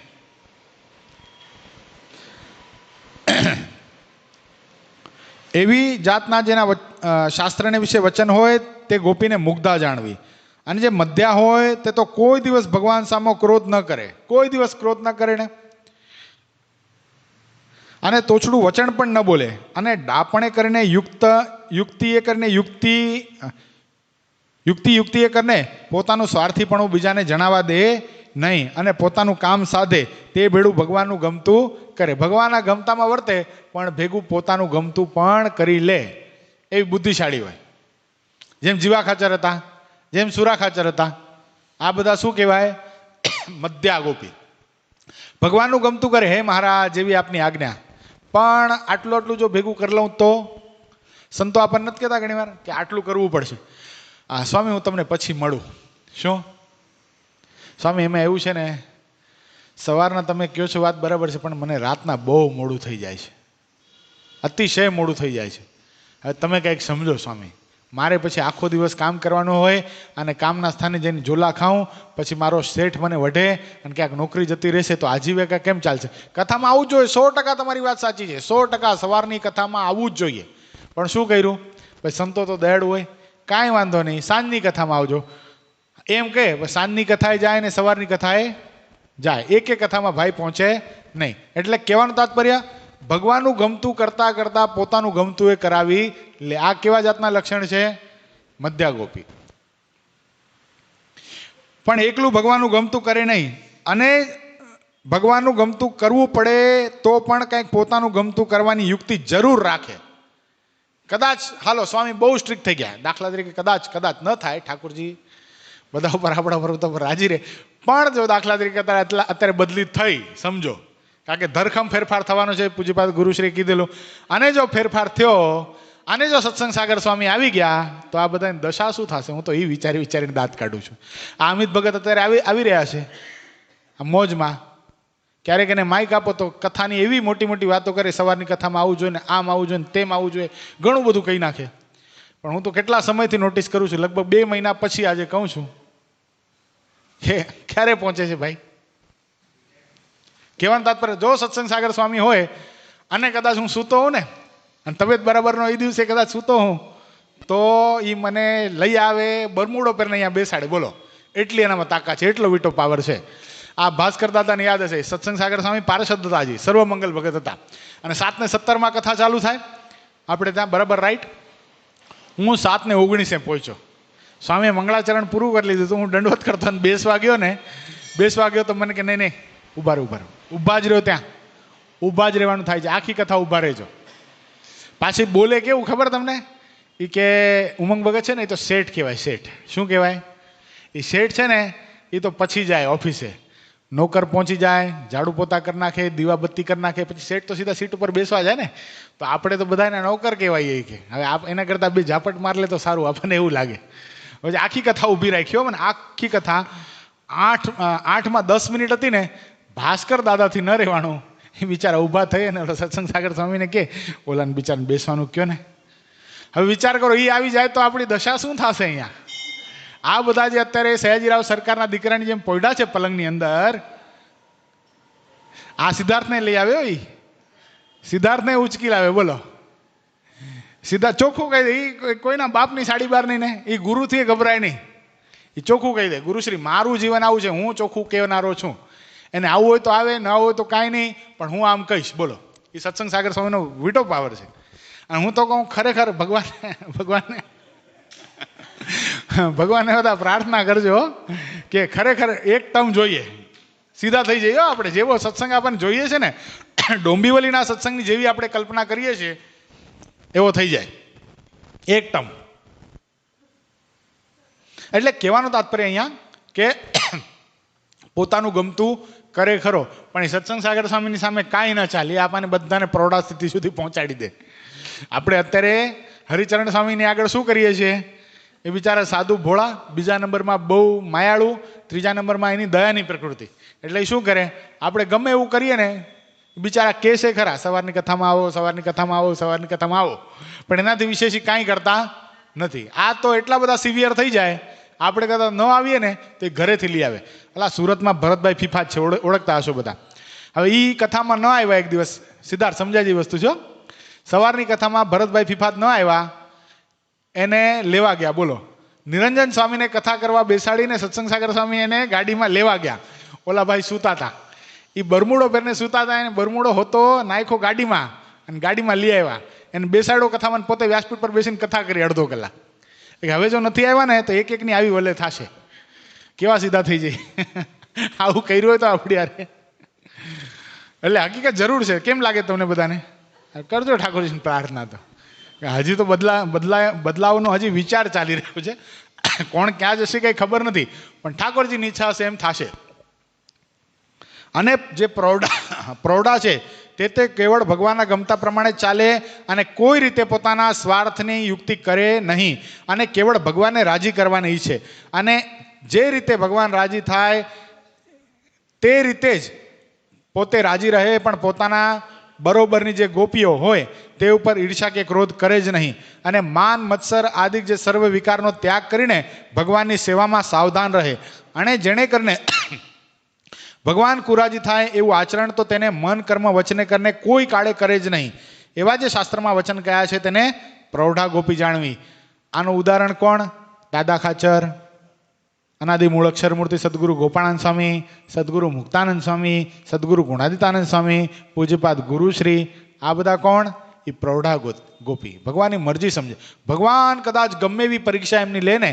એવી જાતના જેના શાસ્ત્રને વિશે વચન હોય તે ગોપીને મુગ્ધા જાણવી. અને જે મધ્યા હોય તે તો કોઈ દિવસ ભગવાન સામે ક્રોધ ન કરે, કોઈ દિવસ ક્રોધ ન કરે ને, અને તોછડું વચન પણ ન બોલે, અને ડાપણે કરીને યુક્તિએ કરીને પોતાનું સ્વાર્થીપણું બીજાને જણાવવા દે નહીં, અને પોતાનું કામ સાધે તે ભેળું ભગવાનનું ગમતું કરે. ભગવાનના ગમતામાં વર્તે પણ ભેગું પોતાનું ગમતું પણ કરી લે, એવી બુદ્ધિશાળી હોય. જેમ જીવા ખાચર હતા, જેમ સુરા ખાચર હતા, આ બધા શું કહેવાય? મધ્યા ગોપી. ભગવાનનું ગમતું કરે, હે મહારાજ જેવી આપની આજ્ઞા, પણ આટલું જો ભેગું કરી લઉં તો. સંતો આપણને નથી કહેતા ઘણી વાર કે આટલું કરવું પડશે? સ્વામી હું તમને પછી મળું. શું સ્વામી એમાં એવું છે ને, સવારના તમે કહો છો વાત બરાબર છે, પણ મને રાતના બહુ મોડું થઈ જાય છે, અતિશય મોડું થઈ જાય છે. હવે તમે કંઈક સમજો સ્વામી, મારે પછી આખો દિવસ કામ કરવાનું હોય, અને કામના સ્થાને જઈને ઝોલા ખાઉં, પછી મારો શેઠ મને વઢે, અને ક્યાંક નોકરી જતી રહેશે તો આજીવિકા કેમ ચાલશે? કથામાં આવવું જ જોઈએ, 100% તમારી વાત સાચી છે, 100% સવારની કથામાં આવવું જ જોઈએ. પણ શું કર્યું? ભાઈ સંતો તો દયાળુ હોય, કાંઈ વાંધો નહીં, સાંજની કથામાં આવજો એમ કહે. સાંજની કથાએ જાય ને સવારની કથાએ જાય, એક કથામાં ભાઈ પહોંચે નહીં. એટલે કહેવાનું તાત્પર્ય, ભગવાનનું ગમતું કરતાં કરતાં પોતાનું ગમતું એ કરાવી લે. આ કેવા જાતના લક્ષણ છે? મધ્યા ગોપી. પણ એકલું ભગવાનનું ગમતું કરે નહીં, અને ભગવાનનું ગમતું કરવું પડે તો પણ કંઈક પોતાનું ગમતું કરવાની યુક્તિ જરૂર રાખે. કદાચ હાલો સ્વામી બહુ સ્ટ્રિક્ટ થઈ ગયા, દાખલા તરીકે કદાચ ન થાય, ઠાકોરજી બધા ઉપર આપણા પર રાજી રહે, પણ જો દાખલા તરીકે અત્યારે બદલી થઈ સમજો, કારણ કે ધરખમ ફેરફાર થવાનો છે, પૂજ્યપાદ ગુરુશ્રી કીધેલું, અને જો ફેરફાર થયો અને જો સત્સંગ સાગર સ્વામી આવી ગયા તો આ બધાની દશા શું થશે? હું તો એ વિચારીને દાંત કાઢું છું. આ અમિત ભગત અત્યારે આવી રહ્યા છે આ મોજમાં, ક્યારેક એને માઇક આપો તો કથાની એવી મોટી મોટી વાતો કરે, સવારની કથામાં આવું જોઈએ ને આમ આવું જોઈએ ને તેમ આવવું જોઈએ, ઘણું બધું કહી નાખે. પણ હું તો કેટલા સમયથી નોટિસ કરું છું, લગભગ 2 મહિના પછી આજે કહું છું કે ક્યારે પહોંચે છે ભાઈ? કહેવાનું તાત્પર્ય, જો સત્સંગ સાગર સ્વામી હોય અને કદાચ હું સૂતો હોઉં ને, અને તબિયત બરાબરનો એ દિવસે કદાચ સૂતો હું, તો એ મને લઈ આવે, બરમુડો પહેરીને અહીંયા બેસાડે. બોલો, એટલી એનામાં તાકાત છે, એટલો વિટો પાવર છે. આ ભાસ્કર દાદાને યાદ હશે, સત્સંગ સાગર સ્વામી પાર્ષદ હતા, હજી સર્વમંગલ ભગત હતા, અને 7:17 કથા ચાલુ થાય આપણે ત્યાં, બરાબર રાઈટ. હું 7:19 પહોંચ્યો. સ્વામીએ મંગળાચરણ પૂરું કરી લીધું, હું દંડવત કરતો અને બેસવા ગયો તો મને કે નહીં ઊભા જ રહ્યો, ત્યાં ઊભા જ રહેવાનું થાય છે, આખી કથા ઊભા રહેજો. પાછી બોલે કેવું ખબર તમને? એ કે ઉમંગ ભગત છે ને, એ તો શેઠ કહેવાય. શેઠ શું કહેવાય? એ શેઠ છે ને, એ તો પછી જાય ઓફિસે, નોકર પહોંચી જાય, ઝાડુ પોતા કરી નાખે, દીવાબત્તી કરી નાખે, પછી શેઠ તો સીધા સીટ ઉપર બેસવા જાય ને. તો આપણે તો બધાને નોકર કહેવાય કે હવે એના કરતાં 2 ઝાપટ માર લે તો સારું, આપણને એવું લાગે. હવે આખી કથા ઊભી રાખ્યો, મને આખી કથા 8માં 10 મિનિટ હતી ને, ભાસ્કર દાદાથી ન રહેવાનું, એ બિચારા ઊભા થઈ અને સત્સંગ સાગર સ્વામીને કે ઓલાને બિચારાને બેસવાનું કયો ને. હવે વિચાર કરો, એ આવી જાય તો આપણી દશા શું થશે અહીંયા? આ બધા જે અત્યારે સયાજીરાવ સરકારના દીકરાની જેમ પોયડા છે પલંગની અંદર, આ સિદ્ધાર્થને લઈ આવ્યો, એ સિદ્ધાર્થને ઉચકી લાવે. બોલો, સીધા ચોખ્ખું કહી દે, એ કોઈના બાપની સાડી બાર નહીં ને, એ ગુરુથી ગભરાય નહીં, એ ચોખ્ખું કહી દે, ગુરુશ્રી મારું જીવન આવું છે, હું ચોખ્ખું કહેનારો છું, એને આવું હોય તો આવે, ન આવું હોય તો કાંઈ નહીં, પણ હું આમ કહીશ. બોલો, એ સત્સંગ સાગર સ્વામીનો વિટો પાવર છે. અને હું તો કહું, ખરેખર ભગવાનને બધા પ્રાર્થના કરજો કે ખરેખર એક ટર્મ જોઈએ, સીધા થઈ જઈએ આપણે. જેવો સત્સંગ આપણને જોઈએ છે ને, ડોંબીવલીના સત્સંગની જેવી આપણે કલ્પના કરીએ છીએ એવો થઈ જાય એક ટર્મ. એટલે કહેવાનું તાત્પર્ય અહીંયા કે પોતાનું ગમતું કરે ખરો, પણ એ સત્સંગ સાગર સ્વામીની સામે કાંઈ ન ચાલે, આપણને બધાને પ્રૌઢા સ્થિતિ સુધી પહોંચાડી દે. આપણે અત્યારે હરિચરણ સ્વામીની આગળ શું કરીએ છીએ? એ બિચારા સાધુ ભોળા, બીજા નંબરમાં બહુ માયાળુ, ત્રીજા નંબરમાં એની દયાની પ્રકૃતિ. એટલે એ શું કરે, આપણે ગમે એવું કરીએ ને, બિચારા કહેશે ખરા સવારની કથામાં આવો, સવારની કથામાં આવો, સવારની કથામાં આવો, પણ એનાથી વિશેષ કાંઈ કરતા નથી. આ તો એટલા બધા સિવિયર થઈ જાય, આપણે કદાચ ન આવીએ ને તો એ ઘરેથી લઈ આવે. એટલે સુરતમાં ભરતભાઈ ફીફા છે, ઓળખતા હશો બધા. હવે એ કથામાં ન આવ્યા એક દિવસ, સિદ્ધાર્થ સમજાય જે વસ્તુ છો, સવારની કથામાં ભરતભાઈ ફીફાત ન આવ્યા, એને લેવા ગયા. બોલો, નિરંજન સ્વામીને કથા કરવા બેસાડીને સત્સંગ સાગર સ્વામી એને ગાડીમાં લેવા ગયા. ઓલા ભાઈ સૂતા હતા, એ બરમુડો પહેરીને સૂતા હતા, એને બરમુડો હોતો નાખ્યો ગાડીમાં અને ગાડીમાં લઈ આવ્યા, એને બેસાડ્યો કથામાં, પોતે વ્યાસપીઠ પર બેસીને કથા કરી 1/2 કલાક. હવે જો નથી આવ્યા ને તો એકની આવી વલે થશે. કેવા સીધા થઈ જાય આવું કર્યું હોય તો આપણી યારે. એટલે હકીકત જરૂર છે. કેમ લાગે તમને બધાને? કરજો ઠાકોરજીની પ્રાર્થના. તો હજી તો બદલાવનો હજી વિચાર ચાલી રહ્યો છે. કોણ ક્યાં જશે કંઈ ખબર નથી, પણ ઠાકોરજીની ઈચ્છા હશે એમ થશે. અને જે પ્રૌઢા છે તે કેવળ ભગવાનના ગમતા પ્રમાણે ચાલે અને કોઈ રીતે પોતાના સ્વાર્થની યુક્તિ કરે નહીં, અને કેવળ ભગવાનને રાજી કરવાની ઈચ્છે. અને જે રીતે ભગવાન રાજી થાય તે રીતે જ પોતે રાજી રહે, પણ પોતાના બરોબરની જે ગોપીઓ હોય તે ઉપર ઈર્ષા કે ક્રોધ કરે જ નહીં. અને માન મત્સર આદિ જે સર્વ વિકારનો ત્યાગ કરીને ભગવાનની સેવામાં સાવધાન રહે. અને જેણે કરીને ભગવાન કુરાજી થાય એવું આચરણ તો તેને મન કર્મ વચને કરીને કોઈ કાળે કરે જ નહીં. એવા જે શાસ્ત્રમાં વચન કયા છે તેને પ્રૌઢા ગોપી જાણવી. આનું ઉદાહરણ કોણ? દાદા ખાચર, અનાદિ મૂળ અક્ષર મૂર્તિ સદગુરુ ગોપાળાનંદ સ્વામી, સદગુરુ મુક્તાનંદ સ્વામી, સદગુરુ ગુણાદિતાનંદ સ્વામી, પૂજ્યપાદ ગુરુશ્રી. આ બધા કોણ? એ પ્રૌઢા ગોપી. ભગવાનની મરજી સમજે. ભગવાન કદાચ ગમે એવી પરીક્ષા એમની લે ને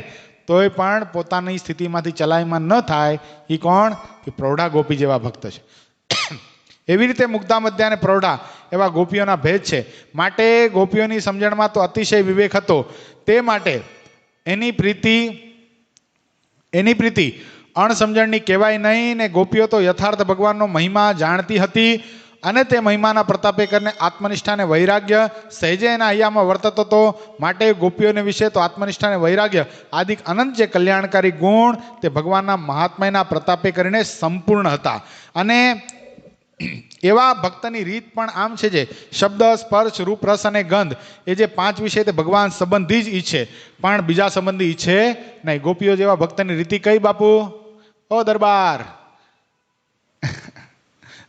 તોય પણ પોતાની સ્થિતિમાંથી ચલાયમાન ન થાય. એ કોણ? એ પ્રૌઢા ગોપી જેવા ભક્ત છે. એવી રીતે મુગ્ધા, મધ્યા અને પ્રૌઢા એવા ગોપીઓના ભેદ છે. માટે ગોપીઓની સમજણમાં તો અતિશય વિવેક હતો. તે માટે એની પ્રીતિ અણસમજણની કહેવાય નહીં ને. ગોપીઓ તો યથાર્થ ભગવાનનો મહિમા જાણતી હતી અને તે મહિમાના પ્રતાપે કરીને આત્મનિષ્ઠા અને વૈરાગ્ય સહેજે એના હૈયામાં વર્તતો હતો. માટે ગોપીઓને વિશે તો આત્મનિષ્ઠા અને વૈરાગ્ય આદિક અનંત જે કલ્યાણકારી ગુણ તે ભગવાનના મહાત્મ્યના પ્રતાપે કરીને સંપૂર્ણ હતા. અને એવા ભક્તની રીત પણ આમ છે જે શબ્દ, સ્પર્શ, રૂપ, રસ અને ગંધ એ જે 5 વિષય તે ભગવાન સંબંધી જ ઈચ્છે, પણ બીજા સંબંધી ઈચ્છે નહીં. ગોપીઓ જેવા ભક્તની રીતિ કઈ બાપુ? ઓ દરબાર,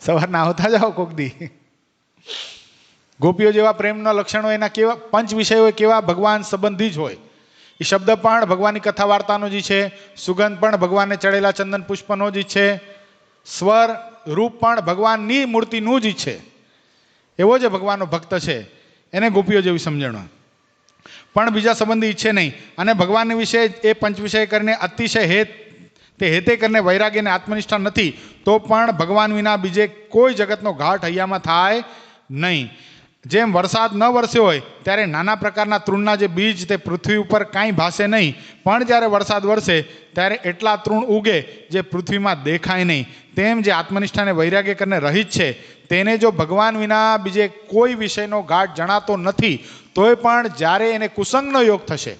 સવારના આવતા જાઓ કોક દી. ગોપીઓ જેવા પ્રેમના લક્ષણો એના કેવા? 5 વિષયો કેવા? ભગવાન સંબંધી જ હોય. એ શબ્દ પણ ભગવાનની કથા વાર્તાનો જ છે, સુગંધ પણ ભગવાનને ચડેલા ચંદન પુષ્પનો જ છે, સ્વર રૂપ પણ ભગવાનની મૂર્તિનું જ છે. એવો જે ભગવાનનો ભક્ત છે એને ગોપીઓ જેવી સમજણ હોય, પણ બીજા સંબંધી ઈચ્છે નહીં. અને ભગવાનની વિશે એ 5 વિષય કરીને અતિશય હેતે કરીને વૈરાગ્ય અને આત્મનિષ્ઠા નથી તો પણ ભગવાન વિના બીજે કોઈ જગતનો ઘાટ હૈયામાં થાય નહીં. જેમ વરસાદ ન વરસ્યો હોય ત્યારે નાના પ્રકારના તૃણના જે બીજ તે પૃથ્વી ઉપર કાંઈ ભાસે નહીં, પણ જ્યારે વરસાદ વરસે ત્યારે એટલા તૃણ ઉગે જે પૃથ્વીમાં દેખાય નહીં. તેમ જે આત્મનિષ્ઠા અને વૈરાગ્ય કરીને રહિત છે તેને જો ભગવાન વિના બીજે કોઈ વિષયનો ઘાટ જણાતો નથી તોય પણ જ્યારે એને કુસંગનો યોગ થશે.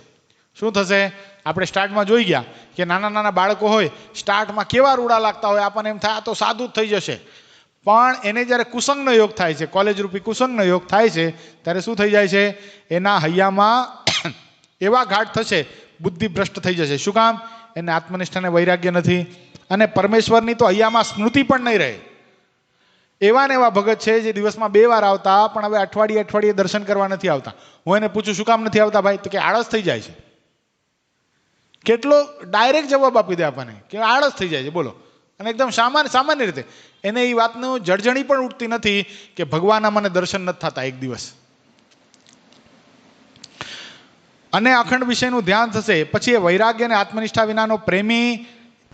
શું થશે? આપણે સ્ટાર્ટમાં જોઈ ગયા કે નાના નાના બાળકો હોય સ્ટાર્ટમાં કેવા રૂડા લાગતા હોય, આપણને એમ થાય આ તો સાદું જ થઈ જશે. પણ એને જ્યારે કુસંગનો યોગ થાય છે, કોલેજ રૂપી કુસંગનો યોગ થાય છે, ત્યારે શું થઈ જાય છે? એના હૈયામાં એવા ઘાટ થશે, બુદ્ધિ ભ્રષ્ટ થઈ જશે. શું કામ? એને આત્મનિષ્ઠા અને વૈરાગ્ય નથી. અને પરમેશ્વરની તો હૈયામાં સ્મૃતિ પણ નહીં રહે. એવા ને એવા ભગત છે જે દિવસમાં 2 વાર આવતા પણ હવે અઠવાડિયે દર્શન કરવા નથી આવતા. હું એને પૂછું શું કામ નથી આવતા ભાઈ? તો કે આળસ થઈ જાય છે. કેટલો ડાયરેક્ટ જવાબ આપી દે આપણને કે આળસ થઈ જાય છે. બોલો. અને એકદમ સામાન્ય રીતે એને એ વાતનું જળજણી પણ ઉઠતી નથી કે ભગવાનના મને દર્શન નથી થતા એક દિવસ. અને અખંડ વિષયનું ધ્યાન થશે પછી એ વૈરાગ્ય અને આત્મનિષ્ઠા વિનાનો પ્રેમી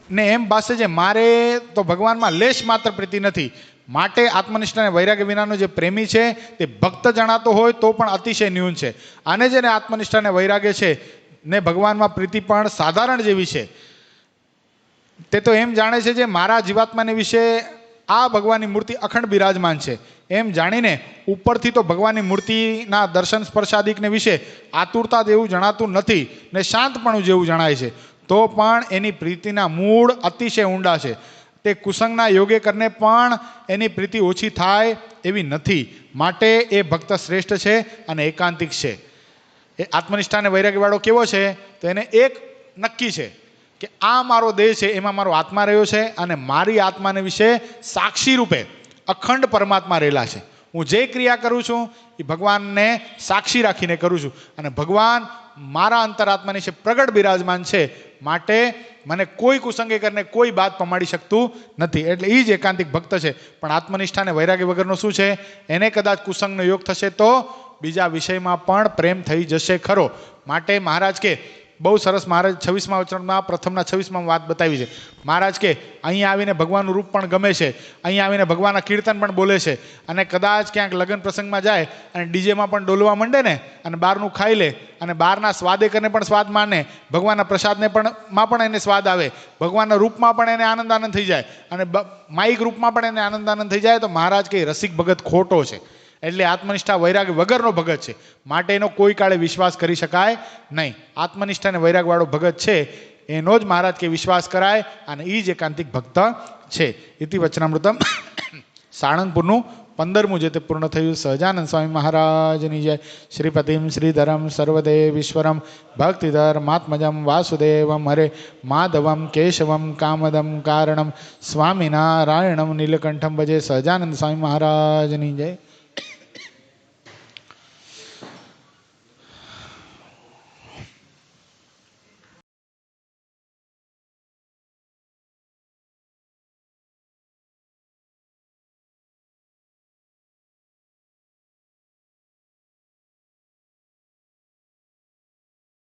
ને એમ ભાસે છે મારે તો ભગવાનમાં લેશ માત્ર પ્રીતિ નથી. માટે આત્મનિષ્ઠા અને વૈરાગ્ય વિનાનો જે પ્રેમી છે તે ભક્ત જણાતો હોય તો પણ અતિશય ન્યૂન છે. આને જેને આત્મનિષ્ઠા અને વૈરાગ્ય છે ને ભગવાનમાં પ્રીતિ પણ સાધારણ જેવી છે તે તો એમ જાણે છે જે મારા જીવાત્માને વિશે આ ભગવાનની મૂર્તિ અખંડ બિરાજમાન છે એમ જાણીને ઉપરથી તો ભગવાનની મૂર્તિના દર્શન સ્પર્શાદિકને વિશે આતુરતા જેવું જણાતું નથી ને શાંતપણું જેવું જણાય છે, તો પણ એની પ્રીતિના મૂળ અતિશય ઊંડા છે. તે કુસંગના યોગે કરીને પણ એની પ્રીતિ ઓછી થાય એવી નથી. માટે એ ભક્ત શ્રેષ્ઠ છે અને એકાંતિક છે. એ આત્મનિષ્ઠા અને વૈરાગ્યવાળો કેવો છે? તો એને એક નક્કી છે કે આ મારો દેહ છે, એમાં મારો આત્મા રહ્યો છે અને મારી આત્માને વિશે સાક્ષી રૂપે અખંડ પરમાત્મા રહેલા છે. હું જે ક્રિયા કરું છું એ ભગવાનને સાક્ષી રાખીને કરું છું અને ભગવાન મારા અંતરાત્માની છે પ્રગટ બિરાજમાન છે. માટે મને કોઈ કુસંગે કરીને કોઈ બાત પમાડી શકતું નથી. એટલે એ જ એકાંતિક ભક્ત છે. પણ આત્મનિષ્ઠા અને વૈરાગ્ય વગરનો શું છે? એને કદાચ કુસંગનો યોગ થશે તો બીજા વિષયમાં પણ પ્રેમ થઈ જશે ખરો. માટે મહારાજ કે બહુ સરસ, મહારાજ 26મા વચનમાં પ્રથમના 26માં વાત બતાવી છે. મહારાજ કે અહીંયા આવીને ભગવાનનું રૂપ પણ ગમે છે, અહીંયા આવીને ભગવાનના કીર્તન પણ બોલે છે અને કદાચ ક્યાંક લગ્ન પ્રસંગમાં જાય અને ડીજેમાં પણ ડોલવા માંડે ને અને બહારનું ખાઈ લે અને બહારના સ્વાદે કરીને પણ સ્વાદ માને, ભગવાનના પ્રસાદને પણ એને સ્વાદ આવે, ભગવાનના રૂપમાં પણ એને આનંદ થઈ જાય અને માઇક રૂપમાં પણ એને આનંદ થઈ જાય, તો મહારાજ કે રસિક ભગત ખોટો છે. એટલે આત્મનિષ્ઠા વૈરાગ્ય વગરનો ભગત છે. માટે એનો કોઈ કાળે વિશ્વાસ કરી શકાય નહીં. આત્મનિષ્ઠા અને વૈરાગ્યવાળો ભગત છે એનો જ મહારાજ કે વિશ્વાસ કરાય અને એ જ એકાંતિક ભક્ત છે. ઇતિ વચનામૃતમ સાળંગપુરનું 15મું જે તે પૂર્ણ થયું. સહજાનંદ સ્વામી મહારાજની જય. શ્રીપતિમ શ્રીધરમ સર્વદેવીશ્વરમ ભક્તિધર માત્મજમ વાસુદેવમ હરે માધવમ કેશવમ કામદમ કારણમ સ્વામિનારાયણમ નીલકંઠમ ભજે. સહજાનંદ સ્વામી મહારાજની જય.